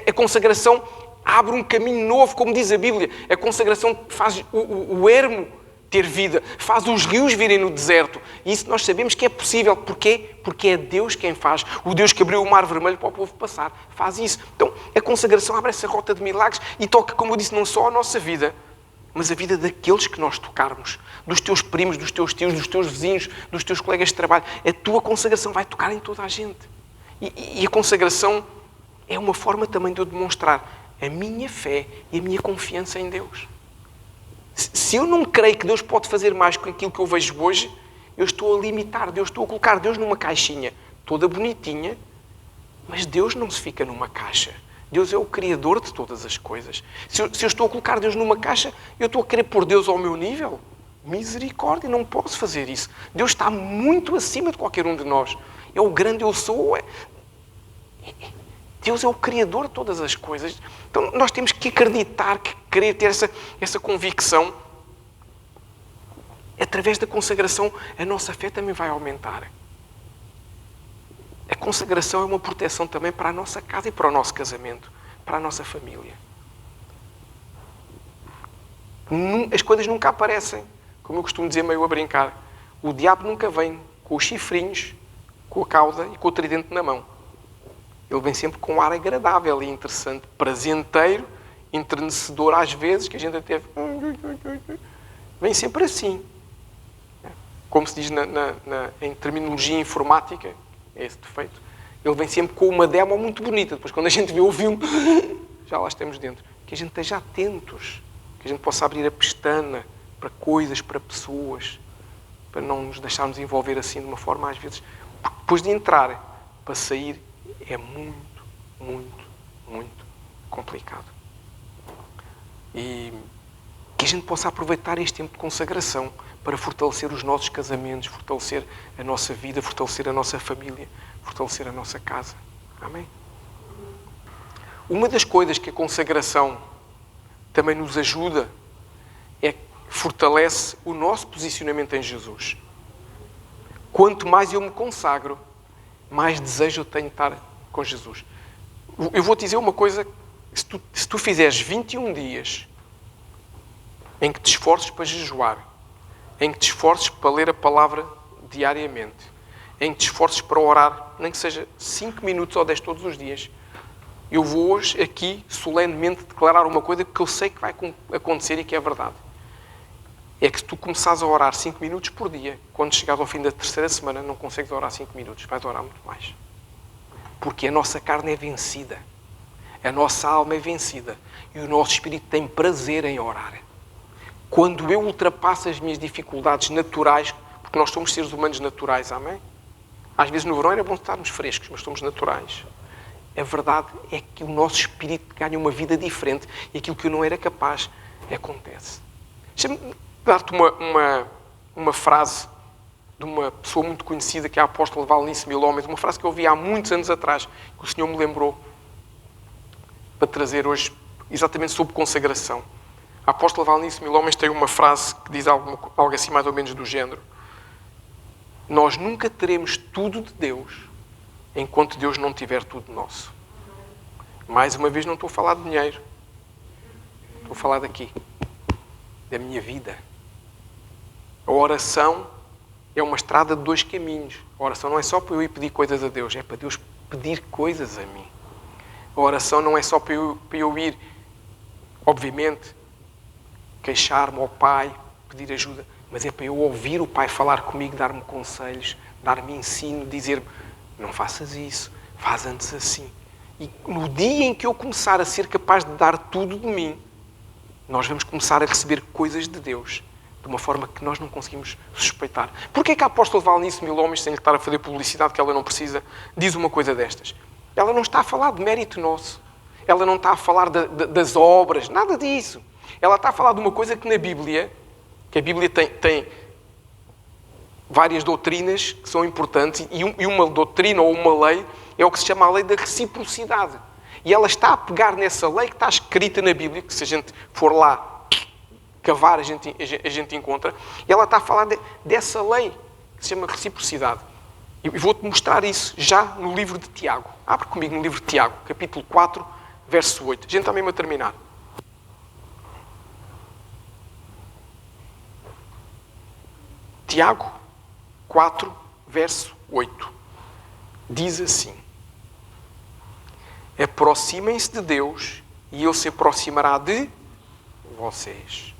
A consagração abre um caminho novo, como diz a Bíblia. A consagração faz o ermo ter vida, faz os rios virem no deserto. E isso nós sabemos que é possível. Porquê? Porque é Deus quem faz. O Deus que abriu o mar vermelho para o povo passar faz isso. Então, a consagração abre essa rota de milagres e toca, como eu disse, não só a nossa vida, mas a vida daqueles que nós tocarmos. Dos teus primos, dos teus tios, dos teus vizinhos, dos teus colegas de trabalho. A tua consagração vai tocar em toda a gente. E a consagração é uma forma também de eu demonstrar a minha fé e a minha confiança em Deus. Se eu não creio que Deus pode fazer mais com aquilo que eu vejo hoje, eu estou a limitar Deus, estou a colocar Deus numa caixinha toda bonitinha, mas Deus não se fica numa caixa. Deus é o Criador de todas as coisas. Se eu estou a colocar Deus numa caixa, eu estou a querer pôr Deus ao meu nível? Misericórdia, não posso fazer isso. Deus está muito acima de qualquer um de nós. É o grande eu sou. Deus é o Criador de todas as coisas. Então nós temos que acreditar, que querer ter essa convicção. Através da consagração, a nossa fé também vai aumentar. A consagração é uma proteção também para a nossa casa e para o nosso casamento, para a nossa família. As coisas nunca aparecem, como eu costumo dizer meio a brincar. O diabo nunca vem com os chifrinhos, com a cauda e com o tridente na mão. Ele vem sempre com um ar agradável e interessante, prazenteiro, entrenecedor às vezes, que a gente até... Vem sempre assim. Como se diz em terminologia informática, é esse defeito. Ele vem sempre com uma demo muito bonita. Depois, quando a gente vê o filme, já lá estamos dentro. Que a gente esteja atentos. Que a gente possa abrir a pestana para coisas, para pessoas. Para não nos deixarmos envolver assim de uma forma, às vezes... Depois de entrar, para sair, é muito, muito, muito complicado. E que a gente possa aproveitar este tempo de consagração para fortalecer os nossos casamentos, fortalecer a nossa vida, fortalecer a nossa família, fortalecer a nossa casa. Amém? Uma das coisas que a consagração também nos ajuda é que fortalece o nosso posicionamento em Jesus. Quanto mais eu me consagro, mais desejo eu tenho de estar com Jesus. Eu vou-te dizer uma coisa, se tu fizeres 21 dias em que te esforces para jejuar, em que te esforces para ler a palavra diariamente, em que te esforces para orar, nem que seja 5 minutos ou 10 todos os dias, eu vou hoje aqui solenemente declarar uma coisa que eu sei que vai acontecer e que é verdade. É que se tu começares a orar 5 minutos por dia, quando chegares ao fim da 3ª semana, não consegues orar 5 minutos, vais orar muito mais. Porque a nossa carne é vencida, a nossa alma é vencida e o nosso espírito tem prazer em orar. Quando eu ultrapasso as minhas dificuldades naturais, porque nós somos seres humanos naturais, amém? Às vezes no verão era bom estarmos frescos, mas somos naturais. A verdade é que o nosso espírito ganha uma vida diferente e aquilo que eu não era capaz acontece. Deixa-me dar-te uma frase de uma pessoa muito conhecida, que é a apóstola Valnice Milhomem, uma frase que eu ouvi há muitos anos atrás, que o Senhor me lembrou para trazer hoje exatamente sobre consagração. A apóstola Valnice Milhomem tem uma frase que diz algo assim mais ou menos do género: nós nunca teremos tudo de Deus enquanto Deus não tiver tudo nosso. Mais uma vez, não estou a falar de dinheiro. Estou a falar daqui, da minha vida. A oração é uma estrada de 2 caminhos. A oração não é só para eu ir pedir coisas a Deus, é para Deus pedir coisas a mim. A oração não é só para eu ir, obviamente, queixar-me ao Pai, pedir ajuda, mas é para eu ouvir o Pai falar comigo, dar-me conselhos, dar-me ensino, dizer-me, não faças isso, faz antes assim. E no dia em que eu começar a ser capaz de dar tudo de mim, nós vamos começar a receber coisas de Deus de uma forma que nós não conseguimos suspeitar. Porquê é que a apóstola Valnice Milhomem, sem lhe estar a fazer publicidade que ela não precisa, diz uma coisa destas? Ela não está a falar de mérito nosso. Ela não está a falar das obras, nada disso. Ela está a falar de uma coisa que na Bíblia, que a Bíblia tem várias doutrinas que são importantes e uma doutrina ou uma lei é o que se chama a lei da reciprocidade. E ela está a pegar nessa lei que está escrita na Bíblia, que se a gente for lá cavar, a gente encontra, e ela está a falar dessa lei que se chama reciprocidade. E vou-te mostrar isso já no livro de Tiago. Abre comigo no livro de Tiago, capítulo 4, verso 8. A gente está mesmo a terminar. Tiago 4, verso 8. Diz assim: aproximem-se de Deus e Ele se aproximará de vocês.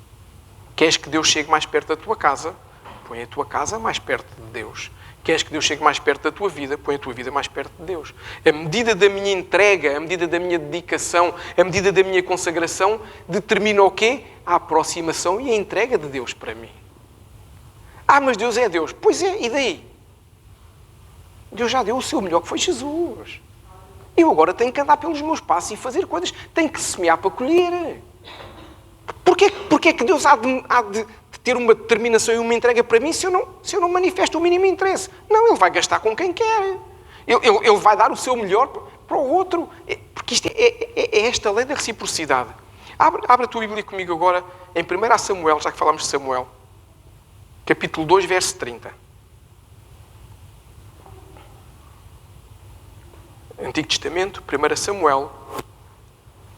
Queres que Deus chegue mais perto da tua casa? Põe a tua casa mais perto de Deus. Queres que Deus chegue mais perto da tua vida? Põe a tua vida mais perto de Deus. A medida da minha entrega, a medida da minha dedicação, a medida da minha consagração, determina o quê? A aproximação e a entrega de Deus para mim. Ah, mas Deus é Deus. Pois é, e daí? Deus já deu o seu melhor, que foi Jesus. Eu agora tenho que andar pelos meus passos e fazer coisas. Tenho que semear para colher. Porquê que Deus há de ter uma determinação e uma entrega para mim se eu não manifesto o mínimo interesse? Não, Ele vai gastar com quem quer. Ele vai dar o seu melhor para o outro. Porque isto é esta lei da reciprocidade. Abre a tua Bíblia comigo agora em 1 Samuel, já que falámos de Samuel. Capítulo 2, verso 30. Antigo Testamento, 1 Samuel,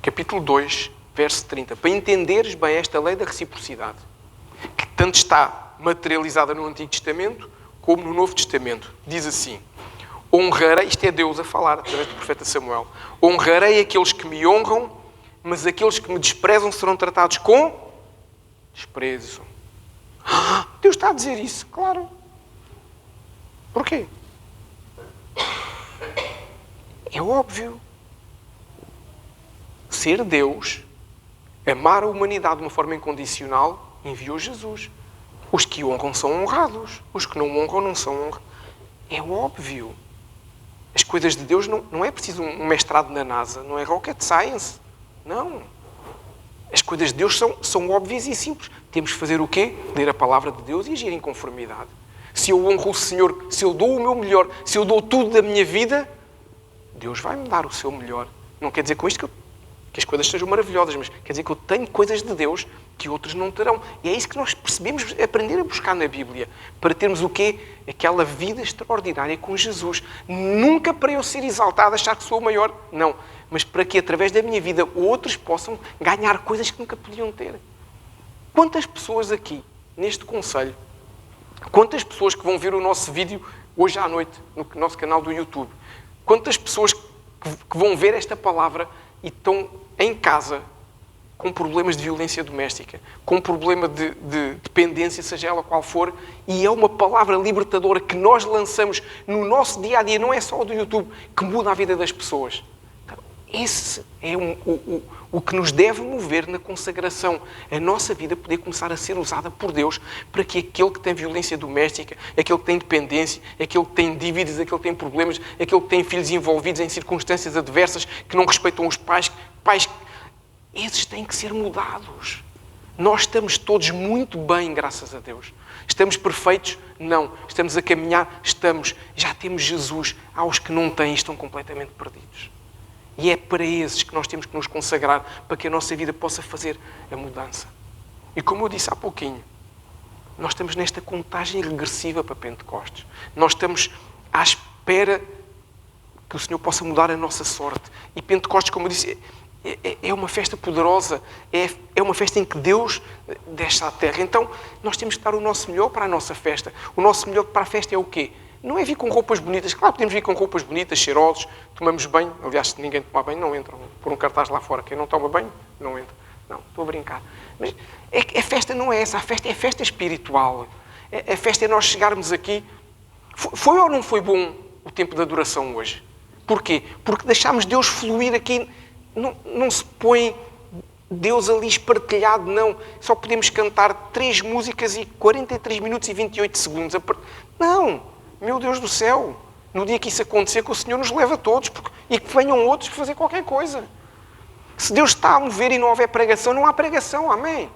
capítulo 2, verso 30. Para entenderes bem esta lei da reciprocidade, que tanto está materializada no Antigo Testamento como no Novo Testamento. Diz assim: honrarei, isto é Deus a falar através do profeta Samuel, honrarei aqueles que me honram, mas aqueles que me desprezam serão tratados com desprezo. Deus está a dizer isso, claro. Porquê? É óbvio. Ser Deus, amar a humanidade de uma forma incondicional, enviou Jesus. Os que honram são honrados. Os que não honram não são honrados. É óbvio. As coisas de Deus não é preciso um mestrado na NASA. Não é rocket science. Não. As coisas de Deus são óbvias e simples. Temos que fazer o quê? Ler a palavra de Deus e agir em conformidade. Se eu honro o Senhor, se eu dou o meu melhor, se eu dou tudo da minha vida, Deus vai-me dar o seu melhor. Não quer dizer com isto que as coisas sejam maravilhosas, mas quer dizer que eu tenho coisas de Deus que outros não terão. E é isso que nós percebemos aprender a buscar na Bíblia. Para termos o quê? Aquela vida extraordinária com Jesus. Nunca para eu ser exaltado, achar que sou o maior. Não. Mas para que, através da minha vida, outros possam ganhar coisas que nunca podiam ter. Quantas pessoas aqui, neste conselho, quantas pessoas que vão ver o nosso vídeo hoje à noite, no nosso canal do YouTube, quantas pessoas que vão ver esta palavra e estão em casa com problemas de violência doméstica, com problema de dependência, seja ela qual for, e é uma palavra libertadora que nós lançamos no nosso dia-a-dia, não é só do YouTube, que muda a vida das pessoas. Esse é o que nos deve mover na consagração. A nossa vida poder começar a ser usada por Deus para que aquele que tem violência doméstica, aquele que tem dependência, aquele que tem dívidas, aquele que tem problemas, aquele que tem filhos envolvidos em circunstâncias adversas, que não respeitam os pais, esses têm que ser mudados. Nós estamos todos muito bem, graças a Deus. Estamos perfeitos? Não. Estamos a caminhar? Estamos. Já temos Jesus. Há os que não têm e estão completamente perdidos. E é para esses que nós temos que nos consagrar para que a nossa vida possa fazer a mudança. E como eu disse há pouquinho, nós estamos nesta contagem regressiva para Pentecostes. Nós estamos à espera que o Senhor possa mudar a nossa sorte. E Pentecostes, como eu disse, é uma festa poderosa. É uma festa em que Deus desce à terra. Então, nós temos que dar o nosso melhor para a nossa festa. O nosso melhor para a festa é o quê? Não é vir com roupas bonitas. Claro, podemos vir com roupas bonitas, cheirosos, tomamos banho. Aliás, se ninguém tomar banho, não entra. Por um cartaz lá fora. Quem não toma banho, não entra. Não, estou a brincar. Mas a festa não é essa. A festa é a festa espiritual. A festa é nós chegarmos aqui. Foi ou não foi bom o tempo de adoração hoje? Porquê? Porque deixámos Deus fluir aqui. Não se põe Deus ali espartilhado, não. Só podemos cantar 3 músicas e 43 minutos e 28 segundos. Não. Meu Deus do céu, no dia que isso acontecer, que o Senhor nos leva a todos e que venham outros fazer qualquer coisa. Se Deus está a mover e não houver pregação, não há pregação, amém?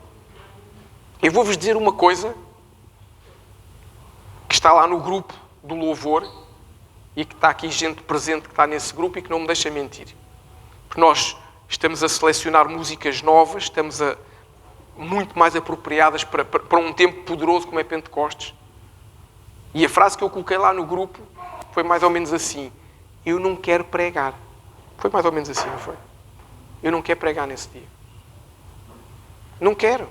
Eu vou-vos dizer uma coisa que está lá no grupo do louvor e que está aqui gente presente que está nesse grupo e que não me deixa mentir. Porque nós estamos a selecionar músicas novas, muito mais apropriadas para um tempo poderoso como é Pentecostes. E a frase que eu coloquei lá no grupo foi mais ou menos assim: eu não quero pregar. Foi mais ou menos assim, não foi? Eu não quero pregar nesse dia. Não quero.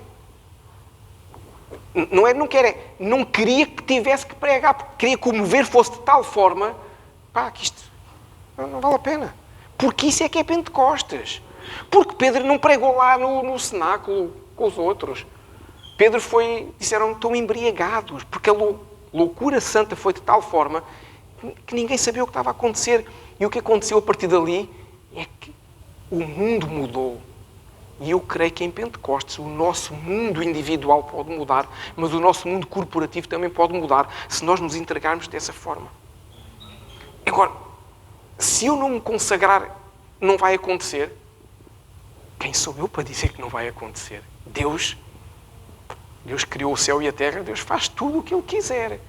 Não quero, não queria que tivesse que pregar, porque queria que o mover fosse de tal forma, que isto não vale a pena. Porque isso é que é Pentecostes. Porque Pedro não pregou lá no cenáculo com os outros. Pedro disseram, estão embriagados, porque a loucura santa foi de tal forma que ninguém sabia o que estava a acontecer. E o que aconteceu a partir dali é que o mundo mudou. E eu creio que em Pentecostes o nosso mundo individual pode mudar, mas o nosso mundo corporativo também pode mudar se nós nos entregarmos dessa forma. Agora, se eu não me consagrar, não vai acontecer. Quem sou eu para dizer que não vai acontecer? Deus criou o céu e a terra, Deus faz tudo o que Ele quiser.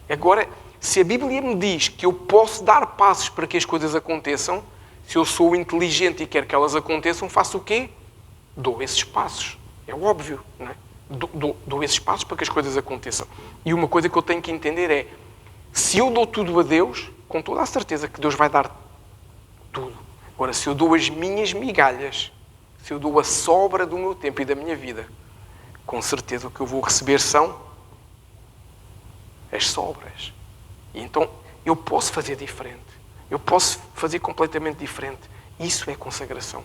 Agora, se a Bíblia me diz que eu posso dar passos para que as coisas aconteçam, se eu sou inteligente e quero que elas aconteçam, faço o quê? Dou esses passos. É óbvio, não é? Dou esses passos para que as coisas aconteçam. E uma coisa que eu tenho que entender é, se eu dou tudo a Deus, com toda a certeza que Deus vai dar tudo. Agora, se eu dou as minhas migalhas, se eu dou a sobra do meu tempo e da minha vida, com certeza o que eu vou receber são as sobras. E então, eu posso fazer diferente. Eu posso fazer completamente diferente. Isso é consagração.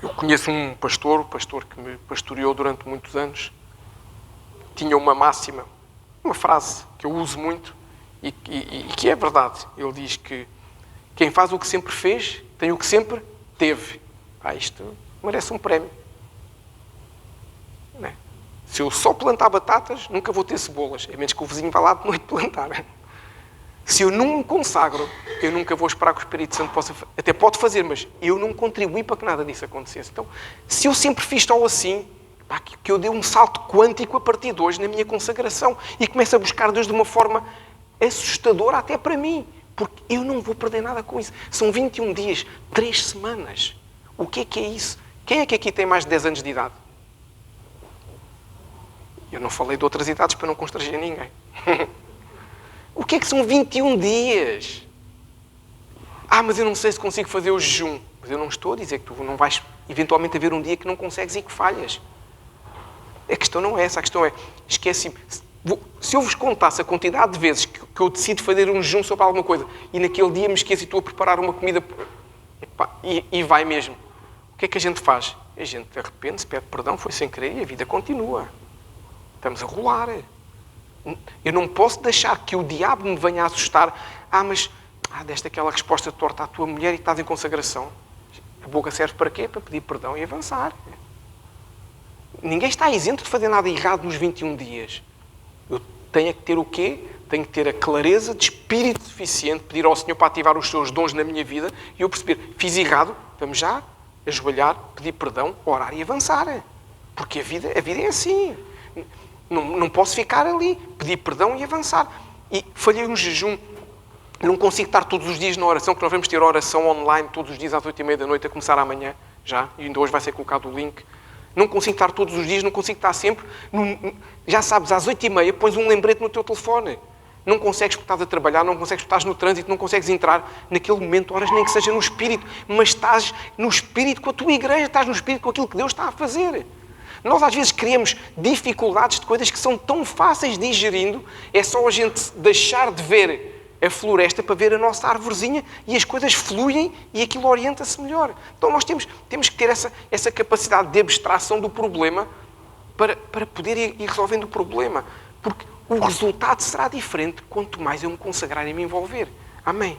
Eu conheço um pastor, o pastor que me pastoreou durante muitos anos, tinha uma máxima, uma frase que eu uso muito e que é verdade. Ele diz que quem faz o que sempre fez, tem o que sempre teve. Isto merece um prémio. Não é? Se eu só plantar batatas, nunca vou ter cebolas, a menos que o vizinho vá lá de noite plantar. Se eu não me consagro, eu nunca vou esperar que o Espírito Santo possa... Até pode fazer, mas eu não contribuí para que nada disso acontecesse. Então, se eu sempre fiz só assim, que eu dei um salto quântico a partir de hoje na minha consagração e começo a buscar Deus de uma forma assustadora até para mim. Porque eu não vou perder nada com isso. São 21 dias, 3 semanas. O que é isso? Quem é que aqui tem mais de 10 anos de idade? Eu não falei de outras idades para não constranger ninguém. O que é que são 21 dias? Mas eu não sei se consigo fazer o jejum. Mas eu não estou a dizer que tu não vais eventualmente haver um dia que não consegues e que falhas. A questão não é essa. A questão é, esquece-me. Se eu vos contasse a quantidade de vezes que eu decido fazer um jejum sobre alguma coisa e naquele dia me esqueço e estou a preparar uma comida e vai mesmo. O que é que a gente faz? A gente arrepende-se, pede perdão, foi sem querer e a vida continua. Estamos a rolar. Eu não posso deixar que o diabo me venha a assustar. Mas deste aquela resposta torta à tua mulher e estás em consagração. A boca serve para quê? Para pedir perdão e avançar. Ninguém está isento de fazer nada errado nos 21 dias. Eu tenho que ter o quê? Tenho que ter a clareza de espírito suficiente, pedir ao Senhor para ativar os seus dons na minha vida e eu perceber, fiz errado, vamos já ajoelhar, pedir perdão, orar e avançar. Porque a vida é assim. Não posso ficar ali, pedir perdão e avançar. E falhei no jejum. Não consigo estar todos os dias na oração, que nós vamos ter oração online todos os dias às 8h30 da noite, a começar amanhã, já. E ainda hoje vai ser colocado o link. Não consigo estar todos os dias, não consigo estar sempre. Já sabes, às 8h30 pões um lembrete no teu telefone. Não consegues porque estás a trabalhar, não consegues porque estás no trânsito, não consegues entrar naquele momento, horas nem que seja no Espírito, mas estás no Espírito com a tua igreja, estás no Espírito com aquilo que Deus está a fazer. Nós às vezes criamos dificuldades de coisas que são tão fáceis de ir gerindo, é só a gente deixar de ver a floresta para ver a nossa arvorezinha e as coisas fluem e aquilo orienta-se melhor. Então nós temos que ter essa capacidade de abstração do problema para poder ir resolvendo o problema. Porque o resultado será diferente quanto mais eu me consagrar e me envolver. Amém?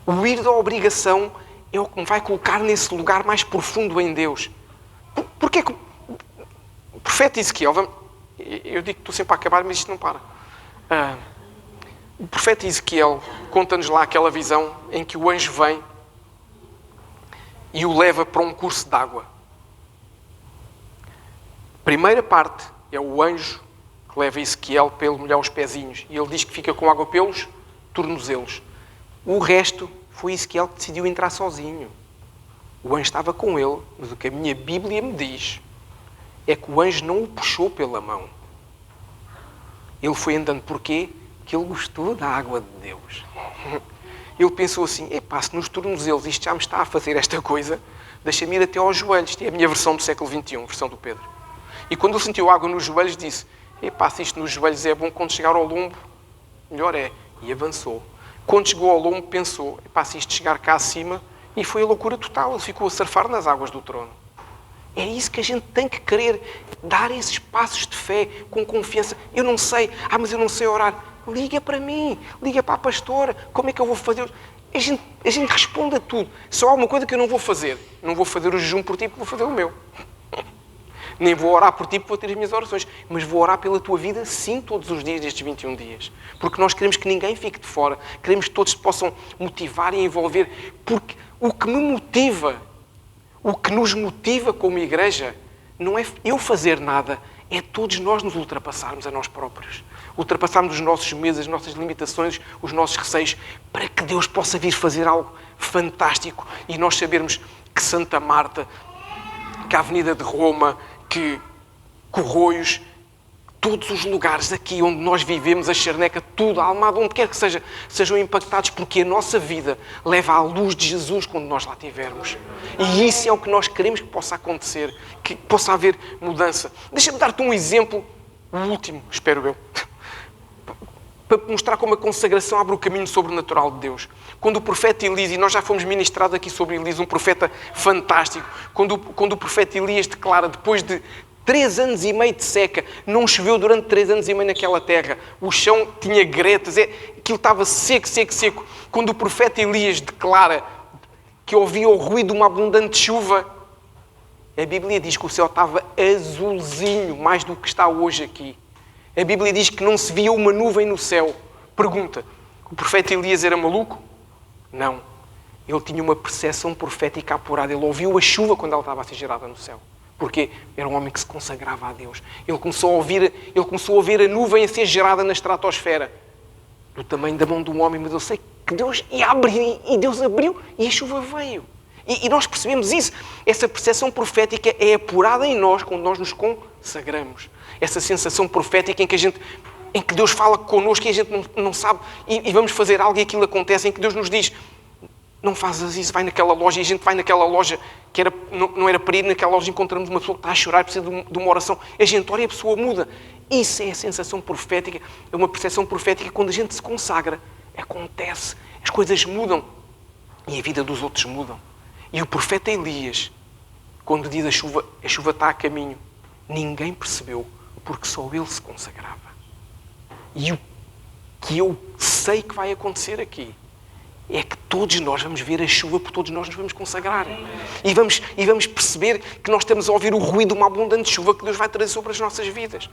O ir da obrigação é o que me vai colocar nesse lugar mais profundo em Deus. Porquê que o profeta Ezequiel... Eu digo que estou sempre a acabar, mas isto não para. O profeta Ezequiel conta-nos lá aquela visão em que o anjo vem e o leva para um curso de água. A primeira parte é o anjo leva Ezequiel para ele molhar os pezinhos. E ele diz que fica com água pelos tornozelos. O resto foi Ezequiel que decidiu entrar sozinho. O anjo estava com ele, mas o que a minha Bíblia me diz é que o anjo não o puxou pela mão. Ele foi andando. Porquê? Porque ele gostou da água de Deus. Ele pensou assim, epá, se nos tornozelos isto já me está a fazer esta coisa, deixa-me ir até aos joelhos. Isto é a minha versão do século XXI, versão do Pedro. E quando ele sentiu água nos joelhos, disse, epá, se isto nos joelhos é bom, quando chegar ao lombo, melhor é. E avançou. Quando chegou ao lombo, pensou, epá, se isto chegar cá acima, e foi a loucura total. Ele ficou a surfar nas águas do trono. É isso que a gente tem que querer, dar esses passos de fé, com confiança. Eu não sei, mas eu não sei orar. Liga para mim, liga para a pastora, como é que eu vou fazer? A gente responde a tudo. Só há uma coisa que eu não vou fazer. Não vou fazer o jejum por ti, porque vou fazer o meu. Nem vou orar por ti, porque vou ter as minhas orações. Mas vou orar pela tua vida, sim, todos os dias destes 21 dias. Porque nós queremos que ninguém fique de fora. Queremos que todos se possam motivar e envolver. Porque o que me motiva, o que nos motiva como igreja, não é eu fazer nada, é todos nós nos ultrapassarmos a nós próprios. Ultrapassarmos os nossos medos, as nossas limitações, os nossos receios, para que Deus possa vir fazer algo fantástico. E nós sabermos que Santa Marta, que a Avenida de Roma, que Corroios, todos os lugares aqui onde nós vivemos, a Charneca, tudo, a Almada, onde quer que seja, sejam impactados, porque a nossa vida leva à luz de Jesus quando nós lá estivermos. E isso é o que nós queremos que possa acontecer, que possa haver mudança. Deixa-me dar-te um exemplo, o último, espero eu, para mostrar como a consagração abre o caminho sobrenatural de Deus. Quando o profeta Elias, e nós já fomos ministrados aqui sobre Elias, um profeta fantástico, quando o profeta Elias declara, depois de 3 anos e meio de seca, não choveu durante 3 anos e meio naquela terra, o chão tinha gretas, aquilo estava seco, seco, seco. Quando o profeta Elias declara que ouvia o ruído de uma abundante chuva, a Bíblia diz que o céu estava azulzinho, mais do que está hoje aqui. A Bíblia diz que não se via uma nuvem no céu. Pergunta, o profeta Elias era maluco? Não. Ele tinha uma percepção profética apurada. Ele ouviu a chuva quando ela estava a ser gerada no céu. Porque era um homem que se consagrava a Deus. Ele começou a ver a nuvem a ser gerada na estratosfera. Do tamanho da mão de um homem, mas eu sei que Deus ia abrir, e Deus abriu, e a chuva veio. E nós percebemos isso. Essa percepção profética é apurada em nós quando nós nos consagramos. Essa sensação profética em que Deus fala connosco e a gente não sabe, e vamos fazer algo e aquilo acontece, em que Deus nos diz, não fazes isso, vai naquela loja, e a gente vai naquela loja, que não era para ir, naquela loja encontramos uma pessoa que está a chorar, precisa de uma oração, a gente ora e a pessoa muda. Isso é a sensação profética, é uma percepção profética. Quando a gente se consagra, acontece, as coisas mudam e a vida dos outros mudam. E o profeta Elias, quando diz a chuva está a caminho, ninguém percebeu, porque só ele se consagrava. E o que eu sei que vai acontecer aqui é que todos nós vamos ver a chuva, porque todos nós nos vamos consagrar. E vamos perceber que nós estamos a ouvir o ruído de uma abundante chuva que Deus vai trazer sobre as nossas vidas.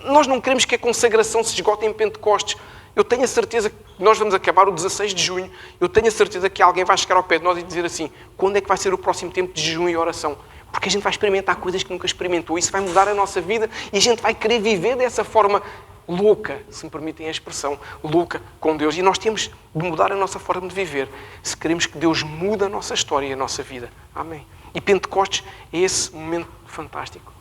Nós não queremos que a consagração se esgote em Pentecostes. Eu tenho a certeza que nós vamos acabar o 16 de junho. Eu tenho a certeza que alguém vai chegar ao pé de nós e dizer assim, quando é que vai ser o próximo tempo de jejum e oração? Porque a gente vai experimentar coisas que nunca experimentou. Isso vai mudar a nossa vida e a gente vai querer viver dessa forma louca, se me permitem a expressão, louca com Deus. E nós temos de mudar a nossa forma de viver, se queremos que Deus mude a nossa história e a nossa vida. Amém. E Pentecostes é esse momento fantástico.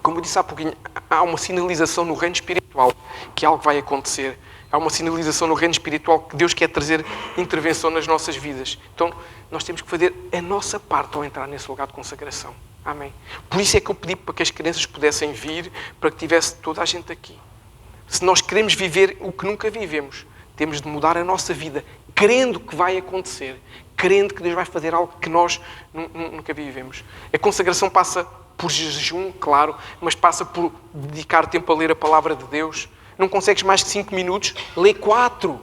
Como eu disse há pouquinho, há uma sinalização no reino espiritual que algo vai acontecer. Há uma sinalização no reino espiritual que Deus quer trazer intervenção nas nossas vidas. Então, nós temos que fazer a nossa parte ao entrar nesse lugar de consagração. Amém. Por isso é que eu pedi para que as crianças pudessem vir, para que tivesse toda a gente aqui. Se nós queremos viver o que nunca vivemos, temos de mudar a nossa vida, crendo que vai acontecer, crendo que Deus vai fazer algo que nós nunca vivemos. A consagração passa por jejum, claro, mas passa por dedicar tempo a ler a palavra de Deus. Não consegues mais que 5 minutos? Lê 4.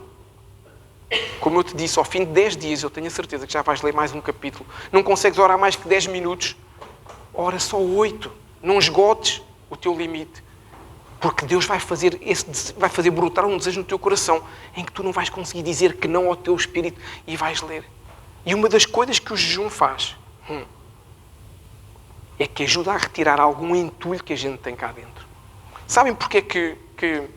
Como eu te disse, ao fim de 10 dias, eu tenho a certeza que já vais ler mais um capítulo. Não consegues orar mais que 10 minutos? Ora só 8. Não esgotes o teu limite. Porque Deus vai fazer brotar um desejo no teu coração em que tu não vais conseguir dizer que não ao teu espírito e vais ler. E uma das coisas que o jejum faz é que ajuda a retirar algum entulho que a gente tem cá dentro. Sabem porque é que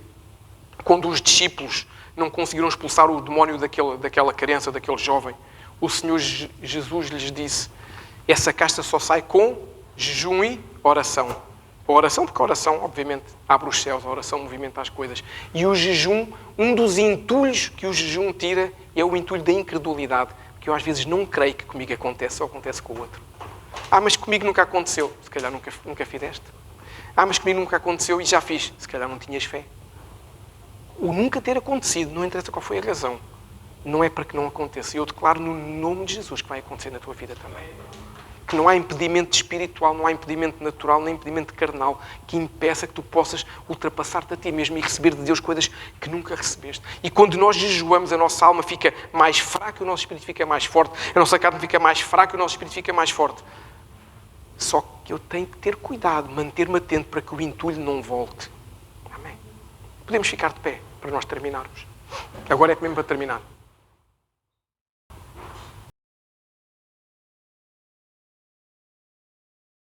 quando os discípulos não conseguiram expulsar o demónio daquela criança, daquele jovem, o Senhor Jesus lhes disse: essa casta só sai com jejum e oração. A oração, porque a oração, obviamente, abre os céus, a oração movimenta as coisas. E o jejum, um dos entulhos que o jejum tira é o entulho da incredulidade. Porque eu às vezes não creio que comigo acontece, ou acontece com o outro. Mas comigo nunca aconteceu. Se calhar nunca fizeste. Mas comigo nunca aconteceu e já fiz. Se calhar não tinhas fé. O nunca ter acontecido, não interessa qual foi a razão, não é para que não aconteça. Eu declaro no nome de Jesus que vai acontecer na tua vida também. Que não há impedimento espiritual, não há impedimento natural, nem impedimento carnal que impeça que tu possas ultrapassar-te a ti mesmo e receber de Deus coisas que nunca recebeste. E quando nós jejuamos, a nossa alma fica mais fraca e o nosso espírito fica mais forte. A nossa carne fica mais fraca e o nosso espírito fica mais forte. Só que eu tenho que ter cuidado, manter-me atento para que o entulho não volte. Amém? Podemos ficar de pé para nós terminarmos. Agora é mesmo para terminar.